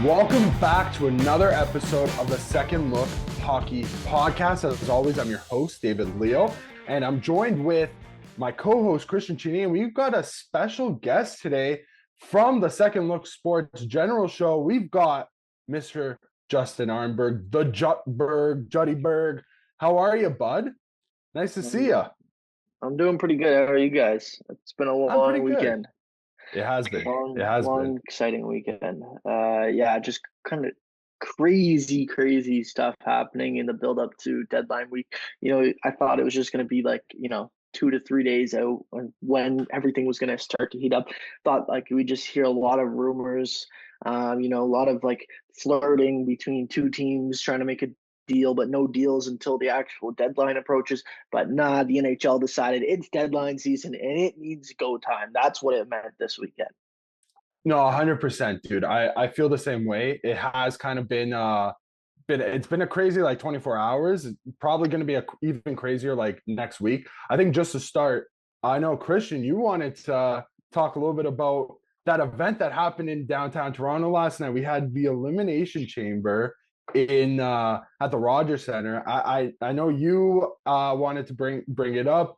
Welcome back to another episode of the Second Look Hockey Podcast. As always, I'm your host, David Leo, and I'm joined with my co-host, Cristian Ceniti, and we've got a special guest today from the Second Look Sports General Show. We've got Mr. Justin Arenburg, the Juttyberg. How are you, bud? Nice to see you. I'm doing pretty good. How are you guys? It's been a I'm pretty long good. weekend. It has been. Long, exciting weekend. Yeah, just kind of crazy stuff happening in the build up to deadline week. I thought it was just going to be like, 2 to 3 days out when everything was going to start to heat up. Thought like we just hear a lot of rumors, a lot of like flirting between two teams trying to make a deal, but no deals until the actual deadline approaches. But nah, the NHL decided it's deadline season and it needs go time. That's what it meant this weekend. No, 100%, dude. I feel the same way. It has kind of been it's been a crazy like 24 hours. It's probably going to be even crazier like next week. I think just to start, I know Cristian, you wanted to talk a little bit about that event that happened in downtown Toronto last night. We had the Elimination Chamber in at the Rogers Center. I know you wanted to bring it up.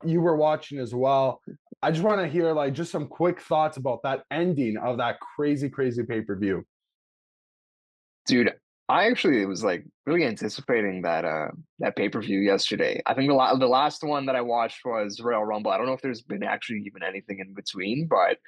You were watching as well. I just want to hear like just some quick thoughts about that ending of that crazy pay-per-view. Dude, I actually was like really anticipating that pay-per-view yesterday. I think the last one that I watched was Royal Rumble. I don't know if there's been actually even anything in between, but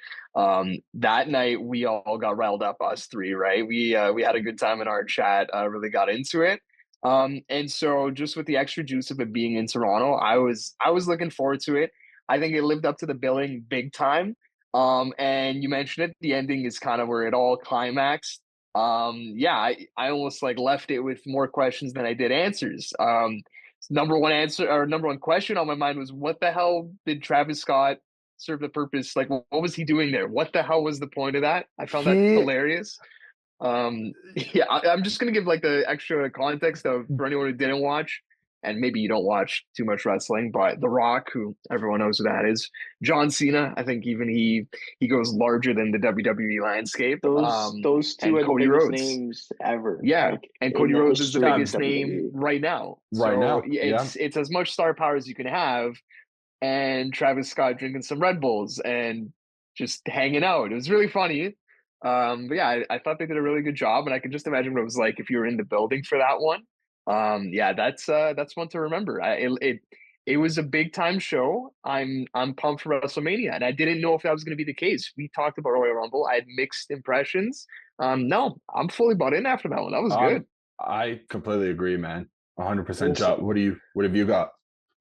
that night we all got riled up, us three, right? We had a good time in our chat, really got into it. And so just with the extra juice of it being in Toronto, I was looking forward to it. I think it lived up to the billing big time. And you mentioned it, the ending is kind of where it all climaxed. Yeah, I almost like left it with more questions than I did answers. Number one question on my mind was, what the hell did Travis Scott serve the purpose? Like, what was he doing there? What the hell was the point of that? I found that hilarious. Yeah, I'm just gonna give like the extra context of for anyone who didn't watch, and maybe you don't watch too much wrestling, but The Rock, who everyone knows who that is, John Cena, I think even he goes larger than the WWE landscape. Those two are the biggest names ever. Yeah, and Cody Rhodes is the biggest name right now. Right now, it's as much star power as you can have, and Travis Scott drinking some Red Bulls and just hanging out. It was really funny. But yeah, I thought they did a really good job, and I can just imagine what it was like if you were in the building for that one. Yeah, that's one to remember. It was a big time show. I'm pumped for WrestleMania, and I didn't know if that was going to be the case. We talked about Royal Rumble. I had mixed impressions. No, I'm fully bought in after that one. That was good. I completely agree, man. 100%. What have you got?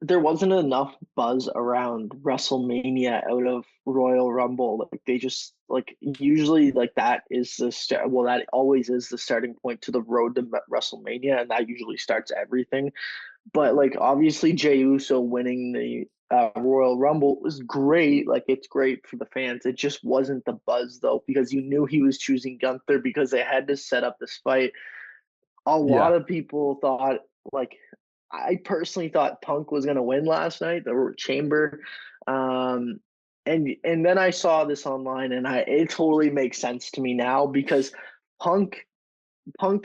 There wasn't enough buzz around WrestleMania out of Royal Rumble. Like they just like usually like that is the start. Well, that always is the starting point to the road to WrestleMania, and that usually starts everything. But like obviously Jey Uso winning the Royal Rumble was great. Like it's great for the fans. It just wasn't the buzz though, because you knew he was choosing Gunther because they had to set up this fight. A lot of people thought like I personally thought Punk was going to win last night, the Chamber. And then I saw this online and it totally makes sense to me now because Punk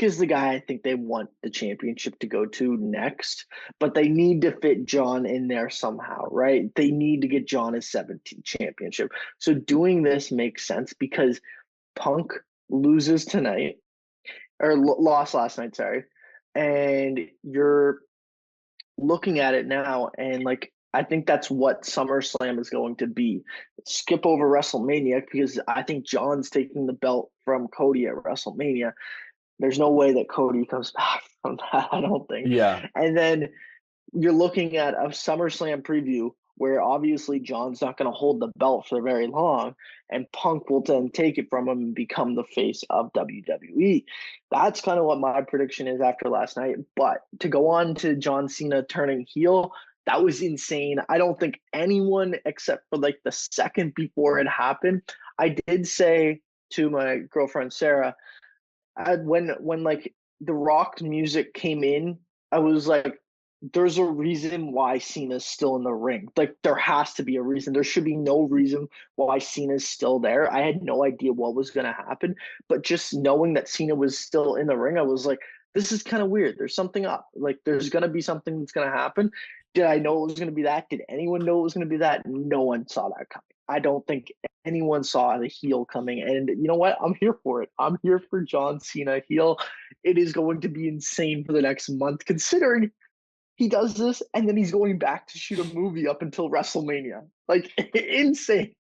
is the guy I think they want the championship to go to next, but they need to fit John in there somehow, right? They need to get John his 17th championship. So doing this makes sense because Punk loses tonight or lost last night, sorry. And you're looking at it now and like I think that's what SummerSlam is going to be. Skip over WrestleMania because I think John's taking the belt from Cody at WrestleMania. There's no way that Cody comes back from that, I don't think. Yeah. And then you're looking at a SummerSlam preview where obviously John's not going to hold the belt for very long, and Punk will then take it from him and become the face of WWE. That's kind of what my prediction is after last night. But to go on to John Cena turning heel, that was insane. I don't think anyone except for like the second before it happened. I did say to my girlfriend Sarah, when like the rock music came in, I was like, there's a reason why Cena's still in the ring. Like there has to be a reason. There should be no reason why Cena's still there. I had no idea what was going to happen, but just knowing that Cena was still in the ring, I was like, this is kind of weird. There's something up. Like there's going to be something that's going to happen. Did I know it was going to be that? Did anyone know it was going to be that? No one saw that coming. I don't think anyone saw the heel coming. And you know what? I'm here for it. I'm here for John Cena heel. It is going to be insane for the next month, considering he does this and then he's going back to shoot a movie up until WrestleMania. Like insane.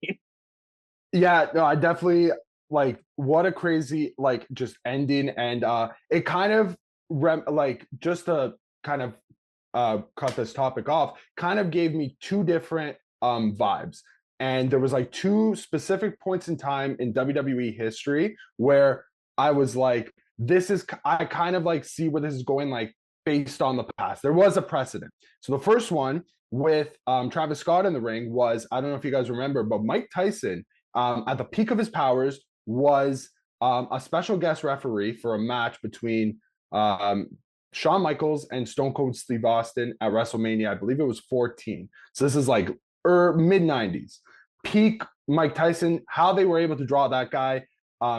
Yeah, no, I definitely like what a crazy like just ending, and it kind of like just to kind of cut this topic off, kind of gave me two different vibes. And there was like two specific points in time in WWE history where I was like, this is, I kind of like see where this is going, like based on the past. There was a precedent. So the first one with Travis Scott in the ring was, I don't know if you guys remember, but Mike Tyson at the peak of his powers was a special guest referee for a match between Shawn Michaels and Stone Cold Steve Austin at WrestleMania. I believe it was 14. So this is like mid 90s. Peak Mike Tyson, how they were able to draw that guy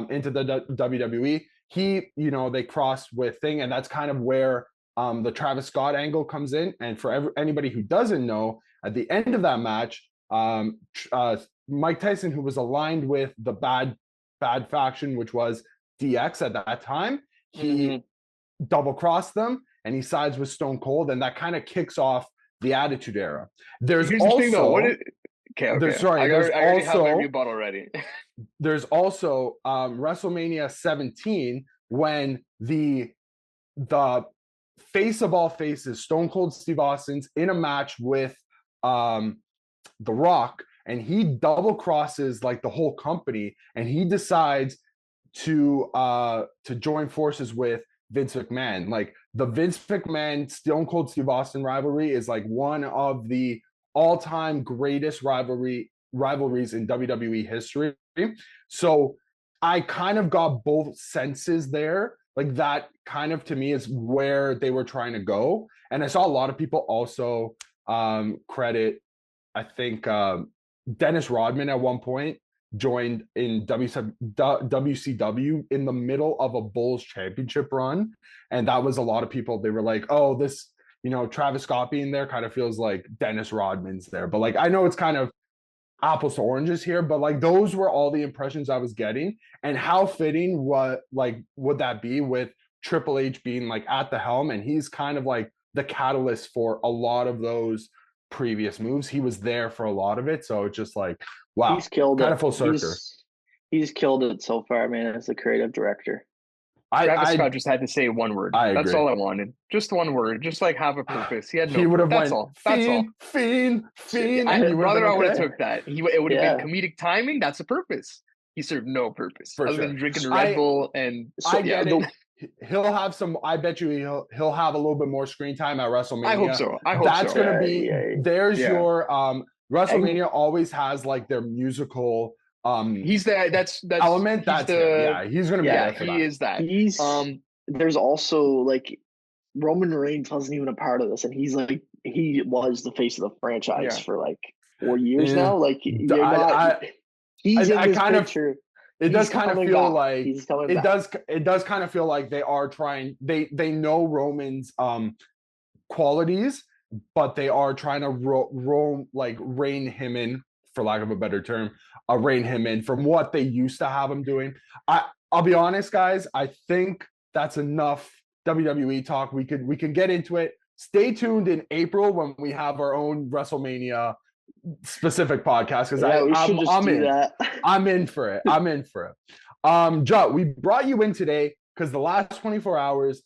into the WWE. He, you know, they crossed with thing, and that's kind of where the Travis Scott angle comes in. And for anybody who doesn't know, at the end of that match, Mike Tyson, who was aligned with the bad faction, which was DX at that time, he double crossed them and he sides with Stone Cold, and that kind of kicks off the Attitude Era. Here's also the thing, though. Okay. Sorry, I already have my rebuttal ready. There's also WrestleMania 17 when the face of all faces, Stone Cold Steve Austin's in a match with The Rock, and he double crosses like the whole company, and he decides to join forces with Vince McMahon. Like the Vince McMahon Stone Cold Steve Austin rivalry is like one of the all-time greatest rivalries in WWE history. So I kind of got both senses there. Like that kind of to me is where they were trying to go. And I saw a lot of people also credit, I think Dennis Rodman at one point joined in WCW in the middle of a Bulls championship run. And that was a lot of people, they were like, oh, this, you know, Travis Scott being there kind of feels like Dennis Rodman's there. But like, I know it's kind of apples to oranges here, but like those were all the impressions I was getting. And how fitting would that be with Triple H being like at the helm, and he's kind of like the catalyst for a lot of those previous moves. He was there for a lot of it. So it's just like, wow, he's killed kind it. of full circle. He's killed it so far, man, as the creative director. Travis Scott just had to say one word. That's all I wanted. Just one word. Just like have a purpose. He had no. He would have that's went. All. That's all. Fiend. Brother, I would have took that. It would have been comedic timing. That's a purpose. He served no purpose other than drinking Red Bull and. So, I get it. He'll have some. I bet you he'll have a little bit more screen time at WrestleMania. I hope so. That's gonna be. There's your WrestleMania always has like their musical. He's that's element. He's gonna be there for that. He is that. He's there's also like Roman Reigns wasn't even a part of this, and he's like he was the face of the franchise for like 4 years now. Like he's in this picture. It does kind of feel like it does kind of feel like they are trying. They know Roman's qualities, but they are trying to rein him in, for lack of a better term, rein him in from what they used to have him doing. I'll be honest, guys. I think that's enough WWE talk. We can get into it. Stay tuned in April when we have our own WrestleMania specific podcast, because I'm in for it. Joe, we brought you in today because the last 24 hours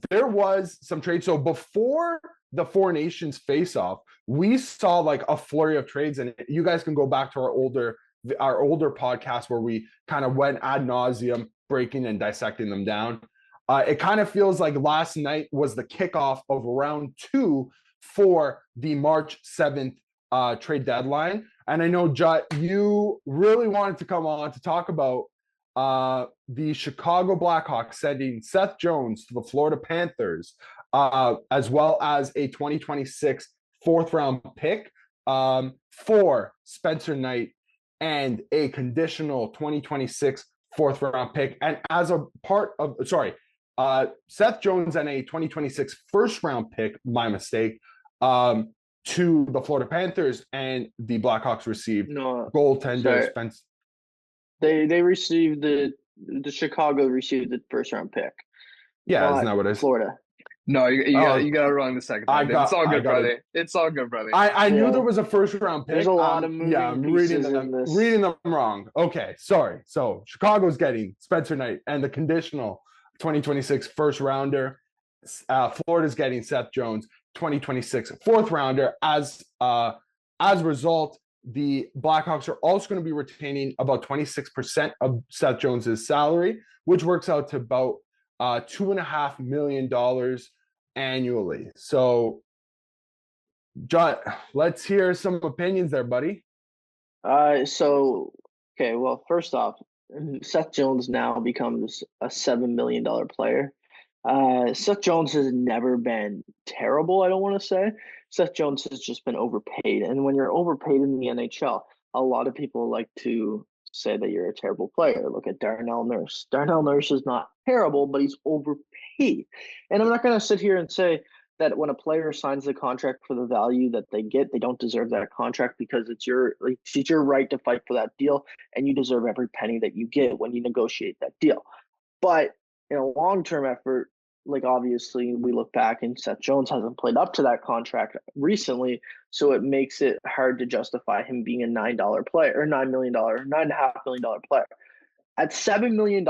there was some trade. So before the Four Nations face off, we saw like a flurry of trades, and you guys can go back to our older podcast where we kind of went ad nauseum breaking and dissecting them down. It kind of feels like last night was the kickoff of round 2 for the March 7th trade deadline. And I know, Jut, you really wanted to come on to talk about the Chicago Blackhawks sending Seth Jones to the Florida Panthers as well as a 2026 fourth round pick for Spencer Knight and a conditional 2026 fourth round pick. And as a part of, Seth Jones and a 2026 first round pick, my mistake, to the Florida Panthers, and the Blackhawks received goaltender Spencer. They received the Chicago received the first round pick. Yeah, isn't that what it is? Florida. No, you got it wrong the second time. It's all good, brother. It's all good, brother. I knew there was a first round pick. There's a lot of moving I'm reading them wrong. Okay, sorry. So Chicago's getting Spencer Knight and the conditional 2026 first rounder. Florida's getting Seth Jones, 2026 fourth rounder. As a result, the Blackhawks are also going to be retaining about 26% of Seth Jones's salary, which works out to about $2.5 million annually. So, John, let's hear some opinions there, buddy. Okay. Well, first off, Seth Jones now becomes a $7 million player. Seth Jones has never been terrible, I don't want to say. Seth Jones has just been overpaid. And when you're overpaid in the NHL, a lot of people like to say that you're a terrible player. Look at Darnell Nurse. Darnell Nurse is not terrible, but he's overpaid. And I'm not going to sit here and say that when a player signs the contract for the value that they get, they don't deserve that contract, because it's your right to fight for that deal, and you deserve every penny that you get when you negotiate that deal. But in a long-term effort, like obviously we look back and Seth Jones hasn't played up to that contract recently, so it makes it hard to justify him being a $9 player or $9 million, $9.5 million player. At $7 million,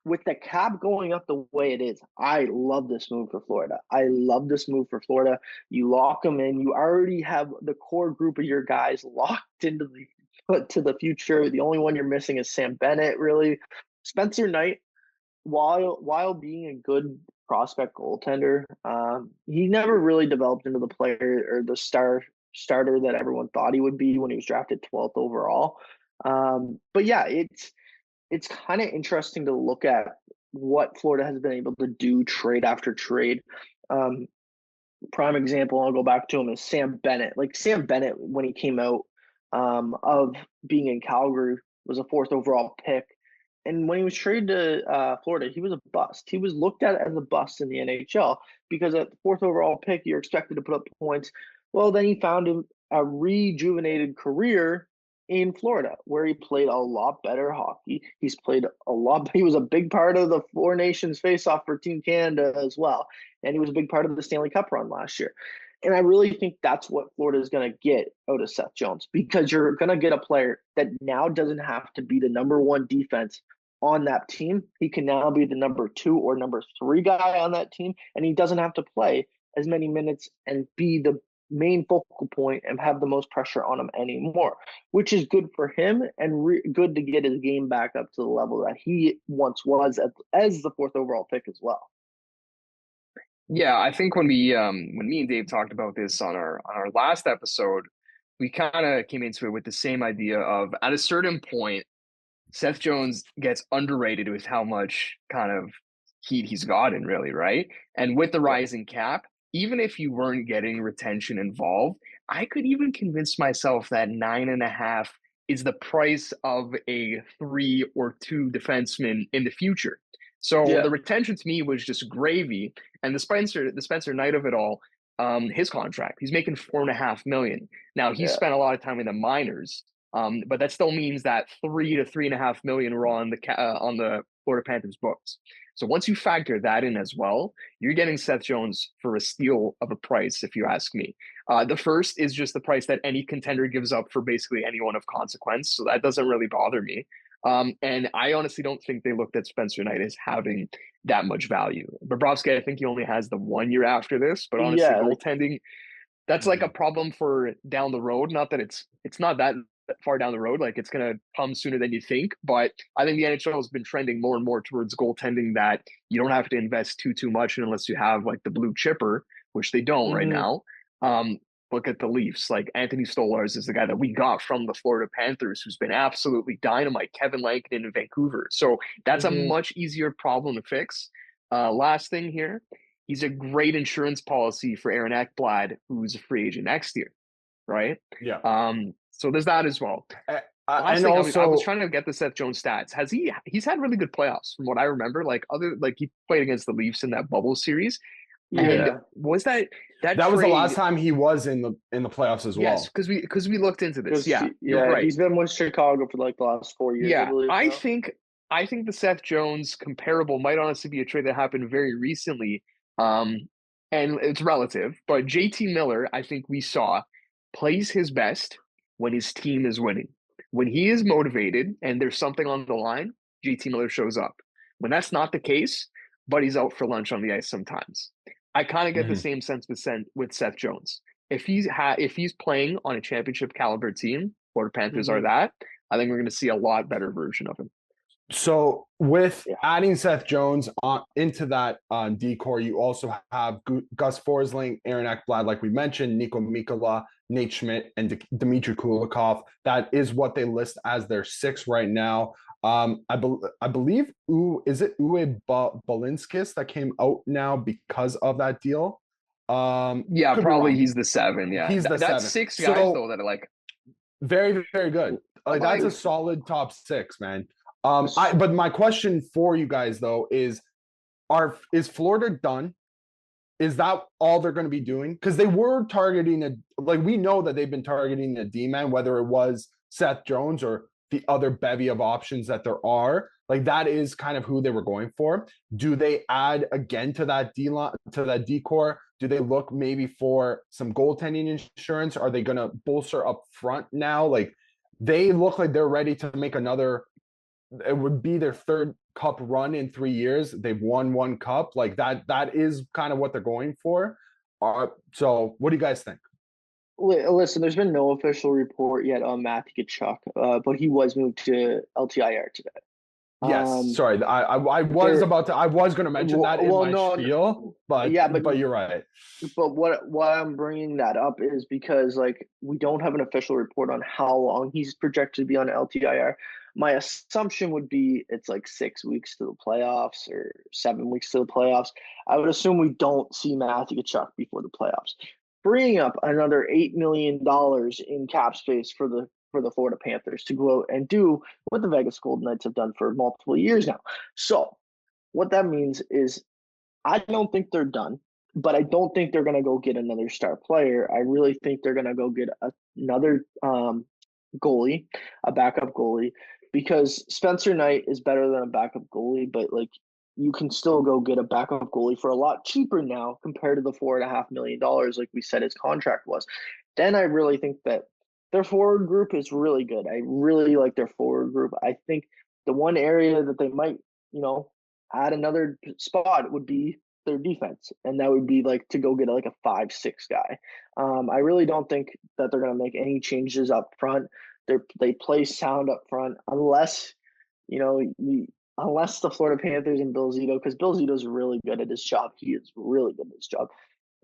with the cap going up the way it is, I love this move for Florida. You lock them in. You already have the core group of your guys locked into the future. The only one you're missing is Sam Bennett, really. Spencer Knight, while being a good prospect goaltender, he never really developed into the player or the starter that everyone thought he would be when he was drafted 12th overall. But yeah, it's kind of interesting to look at what Florida has been able to do trade after trade. Prime example, I'll go back to him, is Sam Bennett. Like Sam Bennett, when he came out of being in Calgary, was a 4th overall pick. And when he was traded to Florida, he was a bust. He was looked at as a bust in the NHL because at the 4th overall pick, you're expected to put up points. Well, then he found a rejuvenated career in Florida, where he played a lot better hockey. He was a big part of the Four Nations face-off for Team Canada as well. And he was a big part of the Stanley Cup run last year. And I really think that's what Florida is going to get out of Seth Jones, because you're going to get a player that now doesn't have to be the number one defense on that team. He can now be the number 2 or number 3 guy on that team, and he doesn't have to play as many minutes and be the main focal point and have the most pressure on him anymore, which is good for him and good to get his game back up to the level that he once was as the 4th overall pick as well. Yeah, I think when me and Dave talked about this on our last episode, we kind of came into it with the same idea of, at a certain point, Seth Jones gets underrated with how much kind of heat he's gotten, really, right? And with the rising cap, even if you weren't getting retention involved, I could even convince myself that 9.5 is the price of a 3 or 2 defenseman in the future. So the retention to me was just gravy. And the Spencer Knight of it all, his contract, he's making $4.5 million. Now he spent a lot of time in the minors, but that still means that $3 to $3.5 million were on the Florida Panthers books. So once you factor that in as well, you're getting Seth Jones for a steal of a price, if you ask me. The first is just the price that any contender gives up for basically anyone of consequence. So that doesn't really bother me. And I honestly don't think they looked at Spencer Knight as having that much value. Bobrovsky, I think he only has the 1 year after this, but honestly, goaltending, that's like a problem for down the road. Not that it's not that far down the road, like it's going to come sooner than you think, but I think the NHL has been trending more and more towards goaltending that you don't have to invest too much unless you have like the blue chipper, which they don't right now. Look at the Leafs. Like Anthony Stolarz is the guy that we got from the Florida Panthers, who's been absolutely dynamite. Kevin Lankinen in Vancouver. So that's a much easier problem to fix. Last thing here He's a great insurance policy for Aaron Ekblad, who's a free agent next year, right? Yeah. So there's that as well. Last And thing, also, I was trying to get the Seth Jones stats. He's had really good playoffs from what I remember. Like he played against the Leafs in that bubble series. And Yeah. was that was the last trade? time he was in the playoffs as Yes, well. because we looked into this. Yeah, you're yeah, right. he's been with Chicago for like the last 4 years, I Yeah, believe. I think the Seth Jones comparable might honestly be a trade that happened very recently. And it's relative, but JT Miller, I think we saw, plays his best when his team is winning. When he is motivated and there's something on the line, JT Miller shows up. When that's not the case, Buddy's out for lunch on the ice sometimes. I kind of get the same sense with Seth Jones. If he's playing on a championship caliber team, Florida Panthers are that, I think we're going to see a lot better version of him. So with adding Seth Jones into that decor, you also have Gus Forsling, Aaron Ekblad, like we mentioned, Nico Mikkola, Nate Schmidt, and Dmitry Kulikov. That is what they list as their 6 right now. I believe is it Uwe Balinskis that came out now because of that deal? Yeah, probably he's the 7. Yeah, he's the 7. That's 6 guys though that are like very, very good. Like that's a solid top 6, man. But my question for you guys though is Florida done? Is that all they're going to be doing? Because they were targeting we know that they've been targeting a D-man, whether it was Seth Jones or the other bevy of options that there are. Like that is kind of who they were going for. Do they add again to that decor? Do they look maybe for some goaltending insurance? Are they going to bolster up front now? Like they look like they're ready to make another. It would be their 3rd cup run in 3 years. They've won 1 cup. Like that is kind of what they're going for. So what do you guys think? Listen, there's been no official report yet on Matthew Tkachuk, but he was moved to LTIR today. Yes, sorry. I was going to mention that in my spiel, but you're right. But why I'm bringing that up is because like we don't have an official report on how long he's projected to be on LTIR. My assumption would be it's like 6 weeks to the playoffs or 7 weeks to the playoffs. I would assume we don't see Matthew Tkachuk before the playoffs. Bringing up another $8 million in cap space for the Florida Panthers to go out and do what the Vegas Golden Knights have done for multiple years now. So what that means is I don't think they're done, but I don't think they're going to go get another star player. I really think they're going to go get another goalie, a backup goalie, because Spencer Knight is better than a backup goalie, but like you can still go get a backup goalie for a lot cheaper now compared to the $4.5 million, like we said his contract was. Then I really think that their forward group is really good. I really like their forward group. I think the one area that they might, add another spot would be their defense, and that would be like to go get like a 5-6 guy. I really don't think that they're going to make any changes up front. They play sound up front unless unless the Florida Panthers and Bill Zito, because Bill Zito's really good at his job. He is really good at his job.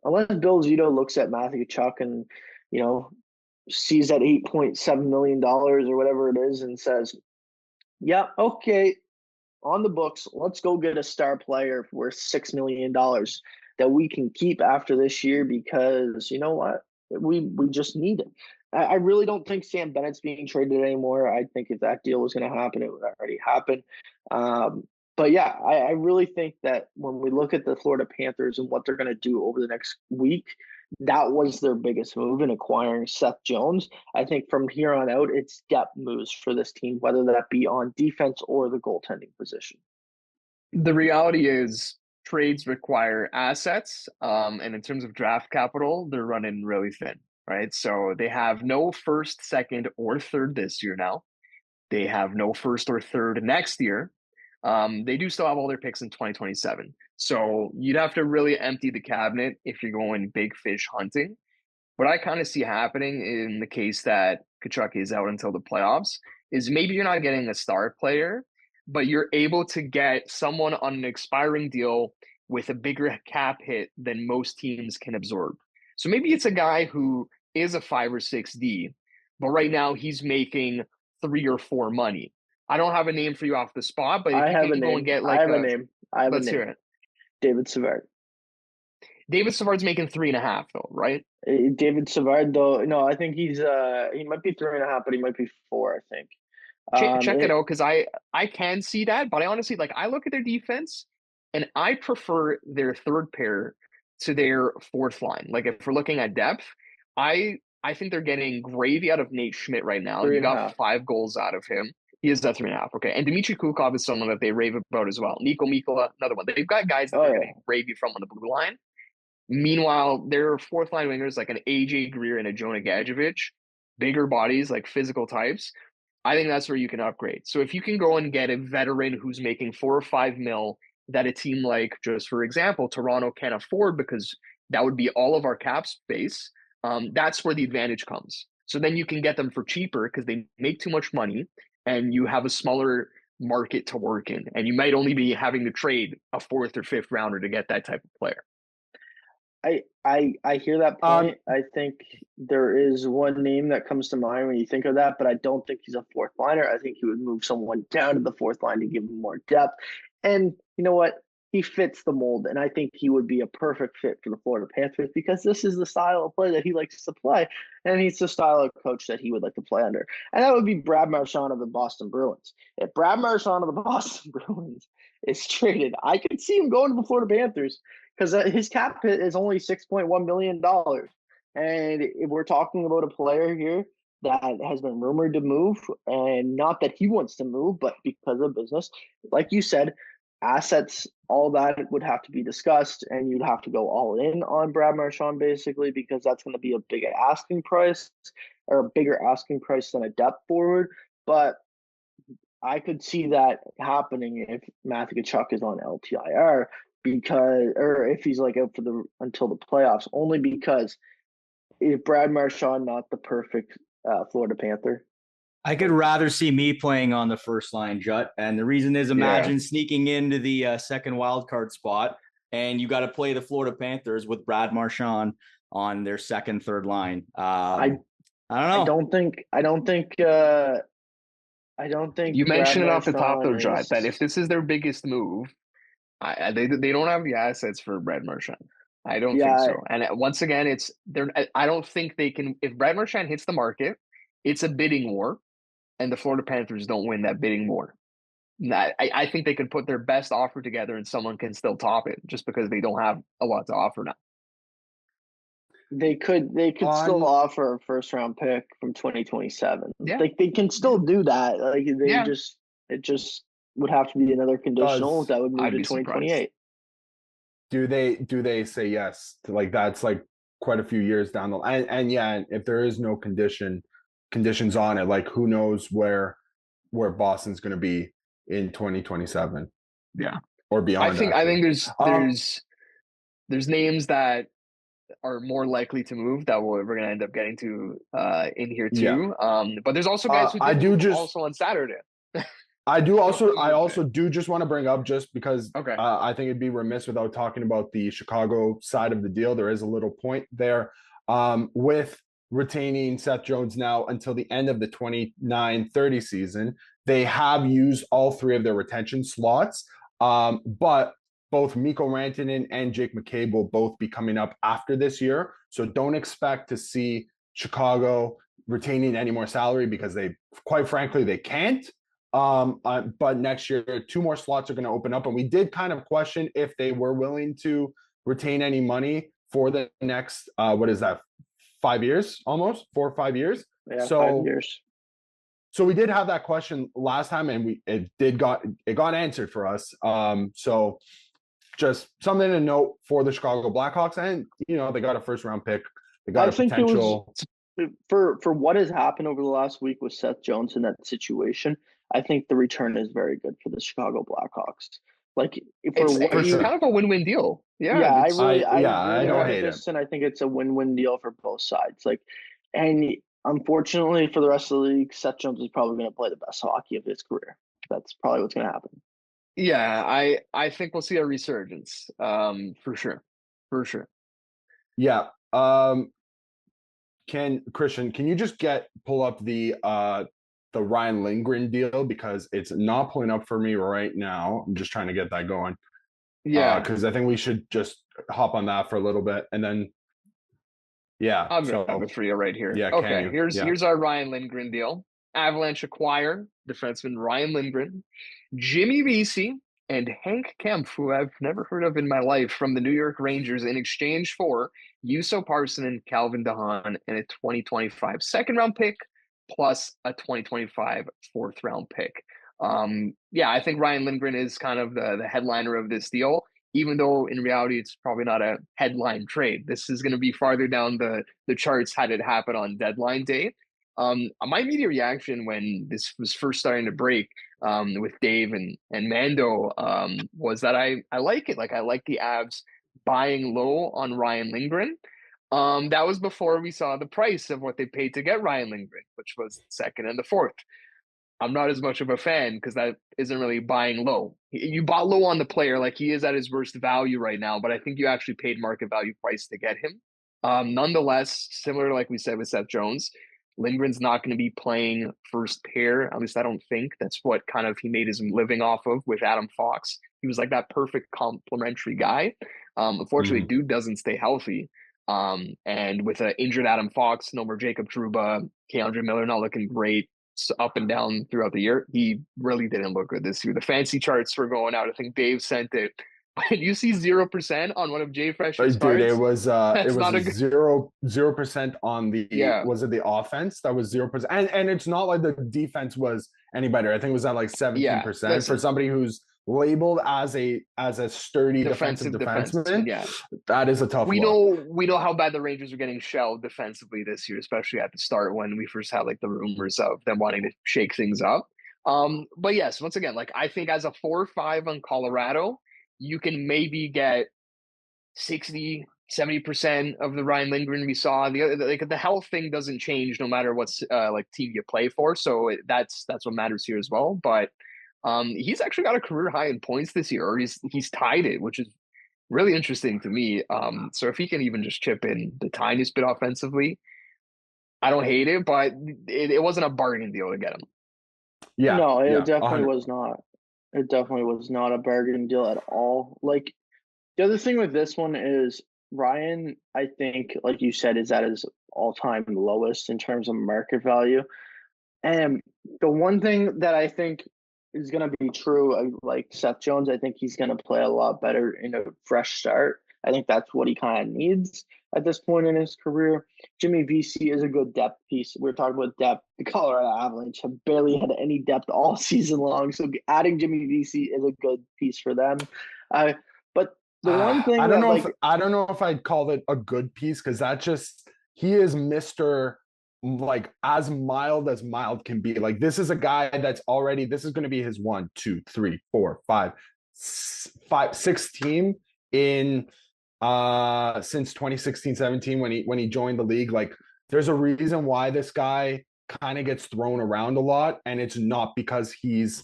Unless Bill Zito looks at Matthew Tkachuk and sees that $8.7 million or whatever it is and says, yeah, okay, on the books, let's go get a star player worth $6 million that we can keep after this year because you know what? We just need it. I really don't think Sam Bennett's being traded anymore. I think if that deal was going to happen, it would already happen. But yeah, I really think that when we look at the Florida Panthers and what they're going to do over the next week, that was their biggest move in acquiring Seth Jones. I think from here on out, it's depth moves for this team, whether that be on defense or the goaltending position. The reality is trades require assets, and in terms of draft capital, they're running really thin, right? So they have no 1st, 2nd, or 3rd this year now. They have no 1st or 3rd next year. They do still have all their picks in 2027. So you'd have to really empty the cabinet if you're going big fish hunting. What I kind of see happening in the case that Tkachuk is out until the playoffs is maybe you're not getting a star player, but you're able to get someone on an expiring deal with a bigger cap hit than most teams can absorb. So maybe it's a guy who is a 5 or 6D, but right now he's making 3 or 4 money. I don't have a name for you off the spot, but if you can go and get like I have a name. Let's hear it. David Savard. David Savard's making 3.5 though, right? David Savard, though, no, I think he might be 3.5, but he might be 4, I think. Check it out because I can see that, but I honestly like I look at their defense and I prefer their third pair to their fourth line. Like if we're looking at depth, I think they're getting gravy out of Nate Schmidt right now. Three You and a got half. 5 goals out of him. He is that 3.5. Okay. And Dmitry Kukov is someone that they rave about as well. Nico Mikkola, another one. They've got guys that Oh they're yeah. getting gravy from on the blue line. Meanwhile, their fourth line wingers like an AJ Greer and a Jonah Gadjevich, bigger bodies, like physical types. I think that's where you can upgrade. So if you can go and get a veteran who's making 4 or 5 mil that a team like, just for example, Toronto can't afford because that would be all of our cap space, that's where the advantage comes. So then you can get them for cheaper because they make too much money and you have a smaller market to work in. And you might only be having to trade a fourth or fifth rounder to get that type of player. I hear that point. I think there is one name that comes to mind when you think of that, but I don't think he's a fourth liner. I think he would move someone down to the fourth line to give him more depth. And you know what? He fits the mold, and I think he would be a perfect fit for the Florida Panthers because this is the style of play that he likes to play, and he's the style of coach that he would like to play under. And that would be Brad Marchand of the Boston Bruins. If Brad Marchand of the Boston Bruins is traded, I could see him going to the Florida Panthers because his cap hit is only $6.1 million. And if we're talking about a player here that has been rumored to move, and not that he wants to move, but because of business, like you said, assets, all that would have to be discussed, and you'd have to go all in on Brad Marchand basically because that's going to be a big asking price or a bigger asking price than a depth forward. But I could see that happening if Matthew Tkachuk is on LTIR because, or if he's like out for the until the playoffs, only because if Brad Marchand not the perfect Florida Panther. I could rather see me playing on the first line, Jut. And the reason is imagine sneaking into the second wild card spot and you got to play the Florida Panthers with Brad Marchand on their second, third line. I don't know. I don't think You mentioned it off the top though, is... Jot, that if this is their biggest move, they don't have the assets for Brad Marchand. I don't think so. And once again, I don't think they can. If Brad Marchand hits the market, it's a bidding war, and the Florida Panthers don't win that bidding war. I think they can put their best offer together, and someone can still top it, just because they don't have a lot to offer now. They could still offer a first round pick from 2027. Yeah. Like they can still do that. Like it just would have to be another conditional that would move to 2028. Do they say yes to, like, that's like quite a few years down the line? And yeah, if there is no conditions on it, like who knows where Boston's going to be in 2027? Yeah, or beyond. I think there's names that are more likely to move that we're going to end up getting to in here too. Yeah. But there's also guys who also on Saturday. I also do just want to bring up, just because I think it'd be remiss without talking about the Chicago side of the deal. There is a little point there with retaining Seth Jones now until the end of the 29-30 season. They have used all 3 of their retention slots, but both Mikko Rantanen and Jake McCabe will both be coming up after this year. So don't expect to see Chicago retaining any more salary because quite frankly, they can't. But next year, 2 more slots are going to open up. And we did kind of question if they were willing to retain any money for the next, 5 years, almost 4 or 5 years. Yeah, 5 years. So we did have that question last time, and it got answered for us. So just something to note for the Chicago Blackhawks, and they got a first round pick. They got potential. For what has happened over the last week with Seth Jones in that situation, I think the return is very good for the Chicago Blackhawks. Like, it's kind of a win-win deal. Yeah, I don't hate it, and I think it's a win-win deal for both sides. Like, and unfortunately for the rest of the league, Seth Jones is probably going to play the best hockey of his career. That's probably what's going to happen. Yeah, I think we'll see a resurgence, for sure. Yeah. Cristian, can you just pull up the Ryan Lindgren deal, because it's not pulling up for me right now. I'm just trying to get that going. Yeah. Because I think we should just hop on that for a little bit, and then I'm gonna have it for you right here. Yeah, okay. Here's our Ryan Lindgren deal. Avalanche acquire defenseman Ryan Lindgren, Jimmy Vesey, and Hank Kemp, who I've never heard of in my life, from the New York Rangers in exchange for Juuso Parssinen, Calvin DeHaan, and a 2025 second-round pick, plus a 2025 fourth-round pick. I think Ryan Lindgren is kind of the headliner of this deal, even though in reality it's probably not a headline trade. This is going to be farther down the charts had it happen on deadline day. My immediate reaction when this was first starting to break with Dave and Mando was that I like it. Like, I like the Avs buying low on Ryan Lindgren. That was before we saw the price of what they paid to get Ryan Lindgren, which was the second and the fourth. I'm not as much of a fan because that isn't really buying low. You bought low on the player, like he is at his worst value right now, but I think you actually paid market value price to get him. Nonetheless, similar to like we said with Seth Jones, Lindgren's not going to be playing first pair. At least I don't think. That's what kind of he made his living off of with Adam Fox. He was like that perfect complementary guy. Unfortunately, dude doesn't stay healthy. And with an injured Adam Fox, no more Jacob Trouba, Keandre Miller not looking great, up and down throughout the year, he really didn't look good this year. The fancy charts were going out. I think Dave sent it. You see 0% on one of Jay Fresh's cards. Dude, it was not a 0% on the was it the offense that was 0%, and it's not like the defense was any better. I think it was at like 17% for somebody who's labeled as a sturdy defensive defenseman. Yeah, that is a tough. We know how bad the Rangers are getting shelled defensively this year, especially at the start when we first had like the rumors of them wanting to shake things up. But yes, once again, like I think as a 4-5 on Colorado, you can maybe get 60-70% of the Ryan Lindgren we saw. The health thing doesn't change no matter what like team you play for, so that's what matters here as well. But he's actually got a career high in points this year, or he's tied it, which is really interesting to me. So if he can even just chip in the tiniest bit offensively, I don't hate it, but it wasn't a bargain deal to get him. Yeah, no, it definitely 100%. Was not. It definitely was not a bargain deal at all. Like, the other thing with this one is Ryan, I think, like you said, is at his all-time lowest in terms of market value. And the one thing that I think is going to be true, like Seth Jones, I think he's going to play a lot better in a fresh start. I think that's what he kind of needs at this point in his career. Jimmy Vesey is a good depth piece. We're talking about depth. The Colorado Avalanche have barely had any depth all season long, so adding Jimmy Vesey is a good piece for them. But the one thing I don't know if I'd call it a good piece, because he is Mr. like as mild can be. Like, this is a guy that's already, this is going to be his 1, 2, 3, 4, 5, 6 team in since 2016-17 when he joined the league. Like, there's a reason why this guy kind of gets thrown around a lot, and it's not because he's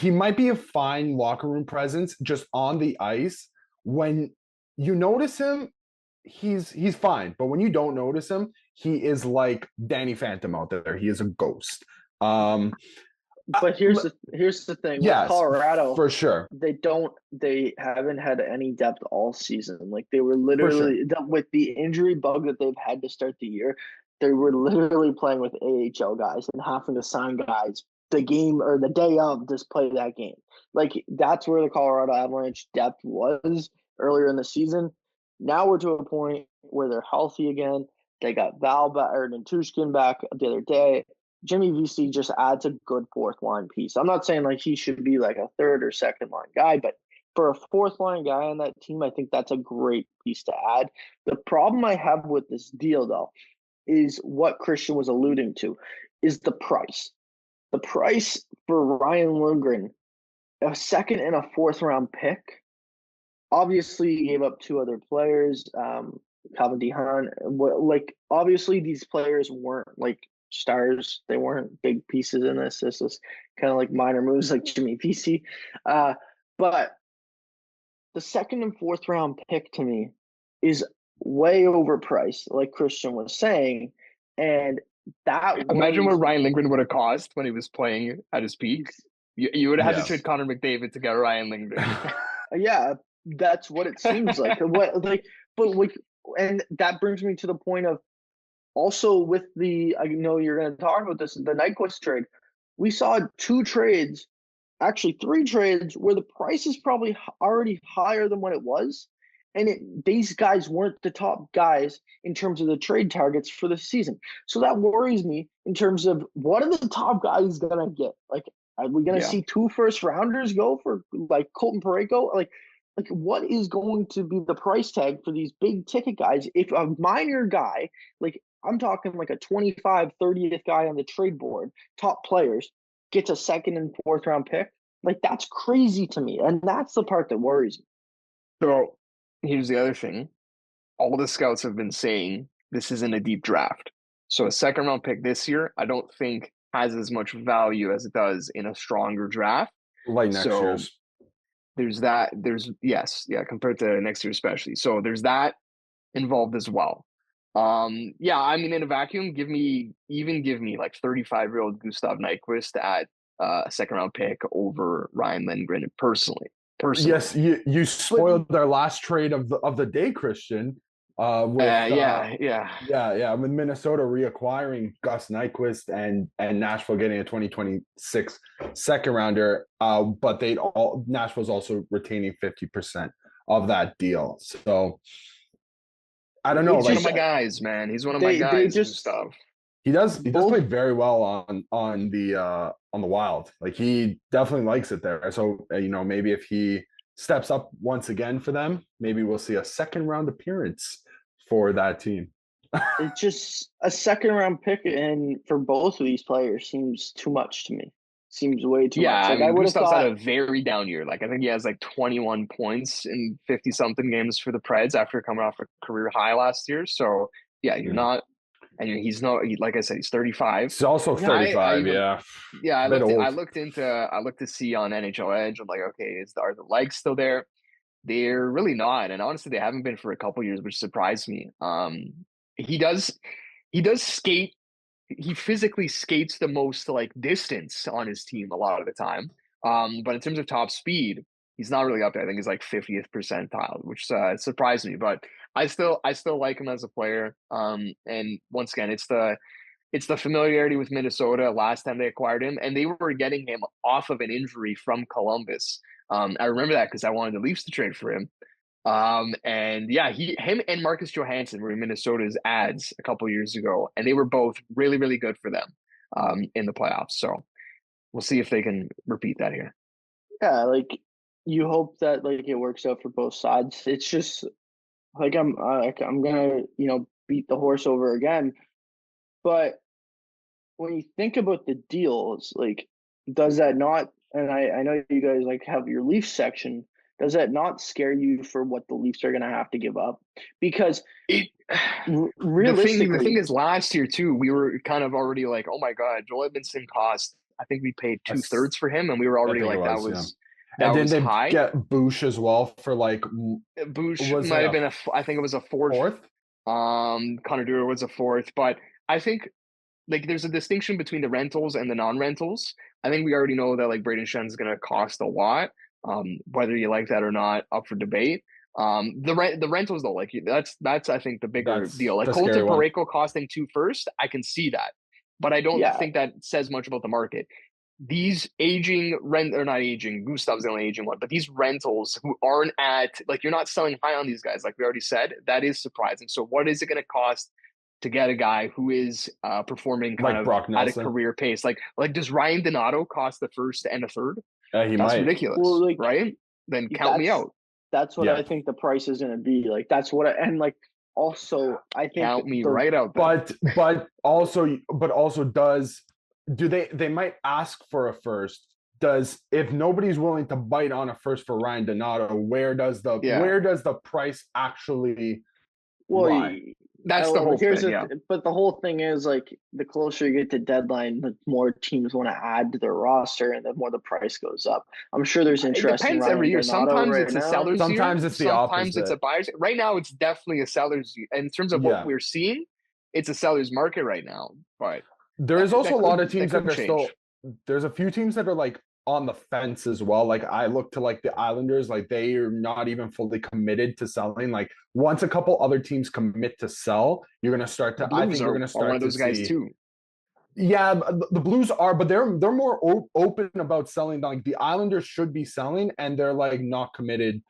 he might be a fine locker room presence just on the ice. When you notice him, he's fine, but when you don't notice him, he is like Danny Phantom out there. He is a ghost. But here's the thing. Yes, with Colorado, for sure. They haven't had any depth all season. Like, they were literally with the injury bug that they've had to start the year. They were literally playing with AHL guys and having to sign guys the game or the day of just play that game. Like, that's where the Colorado Avalanche depth was earlier in the season. Now we're to a point where they're healthy again. They got Nantushkin back the other day. Jimmy Vesey just adds a good fourth line piece. I'm not saying like he should be like a third or second line guy, but for a fourth line guy on that team, I think that's a great piece to add. The problem I have with this deal, though, is what Cristian was alluding to, is the price. The price for Ryan Lindgren, a second and a fourth round pick. Obviously, he gave up 2 other players, Calvin DeHaan. Like, obviously, these players weren't like stars. They weren't big pieces in this. This was kind of like minor moves like Jimmy Vesey. But the second and fourth round pick to me is way overpriced, like Cristian was saying. And that imagine what Ryan Lindgren would have cost when he was playing at his peak. You would have had to Yes. trade Connor McDavid to get Ryan Lindgren. Yeah, that's what it seems like. And that brings me to the point of also with I know you're going to talk about this, the Nyquist trade. We saw 2 trades, actually 3 trades, where the price is probably already higher than what it was. And these guys weren't the top guys in terms of the trade targets for the season. So that worries me in terms of what are the top guys going to get? Like, are we going to see 2 first-rounders go for, like, Colton Parayko? Like, what is going to be the price tag for these big ticket guys? If a minor guy, like, I'm talking like a 25, 30th guy on the trade board, top players, gets a 2nd and 4th round pick, like, that's crazy to me. And that's the part that worries me. So here's the other thing. All the scouts have been saying this isn't a deep draft. So a 2nd round pick this year, I don't think has as much value as it does in a stronger draft. Like next year's. There's that. Compared to next year especially. So there's that involved as well. I mean, in a vacuum, give me like 35-year-old Gustav Nyquist at a 2nd round pick over Ryan Lindgren personally. Yes, you spoiled our last trade of the day, Cristian. With Minnesota reacquiring Gus Nyquist and Nashville getting a 2026 2nd rounder. But Nashville's also retaining 50% of that deal. So I don't know. He's one of my guys, man. He's one of my guys. Gustav. He does play very well on the Wild. Like, he definitely likes it there. So maybe if he steps up once again for them, maybe we'll see a 2nd round appearance for that team. It's just a 2nd round pick, and for both of these players seems too much to me. Seems way too much. Like, I would have thought had a very down year. Like, I think he has like 21 points in 50-something games for the Preds after coming off a career high last year. So you're not. And he's not, like I said, he's 35. He's also 35, I looked to see on NHL Edge. I'm like, okay, are the legs still there? They're really not. And honestly, they haven't been for a couple years, which surprised me. He does skate. He physically skates the most like distance on his team a lot of the time. But in terms of top speed, he's not really up there. I think he's like 50th percentile, which surprised me. But I still like him as a player. And once again, it's the familiarity with Minnesota last time they acquired him, and they were getting him off of an injury from Columbus. I remember that because I wanted the Leafs to trade for him. Him and Marcus Johansson were in Minnesota's ads a couple years ago, and they were both really, really good for them in the playoffs. So we'll see if they can repeat that here. Yeah, like, you hope that like it works out for both sides. It's just like I'm gonna beat the horse over again, but when you think about the deals, like, does that not? And I know you guys like have your Leafs section. Does that not scare you for what the Leafs are going to have to give up? Because realistically, the thing is, last year too, we were kind of already like, oh my God, Joel Edmondson cost. I think we paid 2/3 for him, and we were already like, that was high. Get Bush as well for like. Bush might have been I think it was a fourth. Connor Dewar was a 4th, but I think like there's a distinction between the rentals and the non-rentals. I think we already know that like Braden Shen is going to cost a lot. Whether you like that or not, up for debate. The rentals though, like that's I think the bigger deal. Like Colton Parayko costing 2 first, I can see that, but I don't think that says much about the market. These aging or not aging, Gustav's the only aging one, but these rentals who aren't at, like, you're not selling high on these guys, like we already said, that is surprising. So what is it going to cost to get a guy who is performing kind of at a career pace? Like does Ryan Donato cost the 1st and a 3rd? That's might. Ridiculous, well, like, right? Then count me out. That's what I think the price is going to be. Like, that's what also I think count me right out. Then. But also they might ask for a 1st. If nobody's willing to bite on a 1st for Ryan Donato, where does the price actually lie? That's the whole thing. But the whole thing is, like, the closer you get to deadline, the more teams want to add to their roster, and the more the price goes up. I'm sure there's interest. It depends every year. Sometimes it's a seller's year. Sometimes it's the opposite. Sometimes it's a buyer's. Right now, it's definitely a seller's year. And in terms of what we're seeing, it's a seller's market right now. But there is also a lot of teams that are still. There's a few teams that are like on the fence as well. Like I look to like the Islanders, like they are not even fully committed to selling. Like once a couple other teams commit to sell, you're gonna start to. I Blues think you're are gonna one start of to those guys see. too. Yeah, the Blues are, but they're more open about selling. Like the Islanders should be selling, and they're like not committed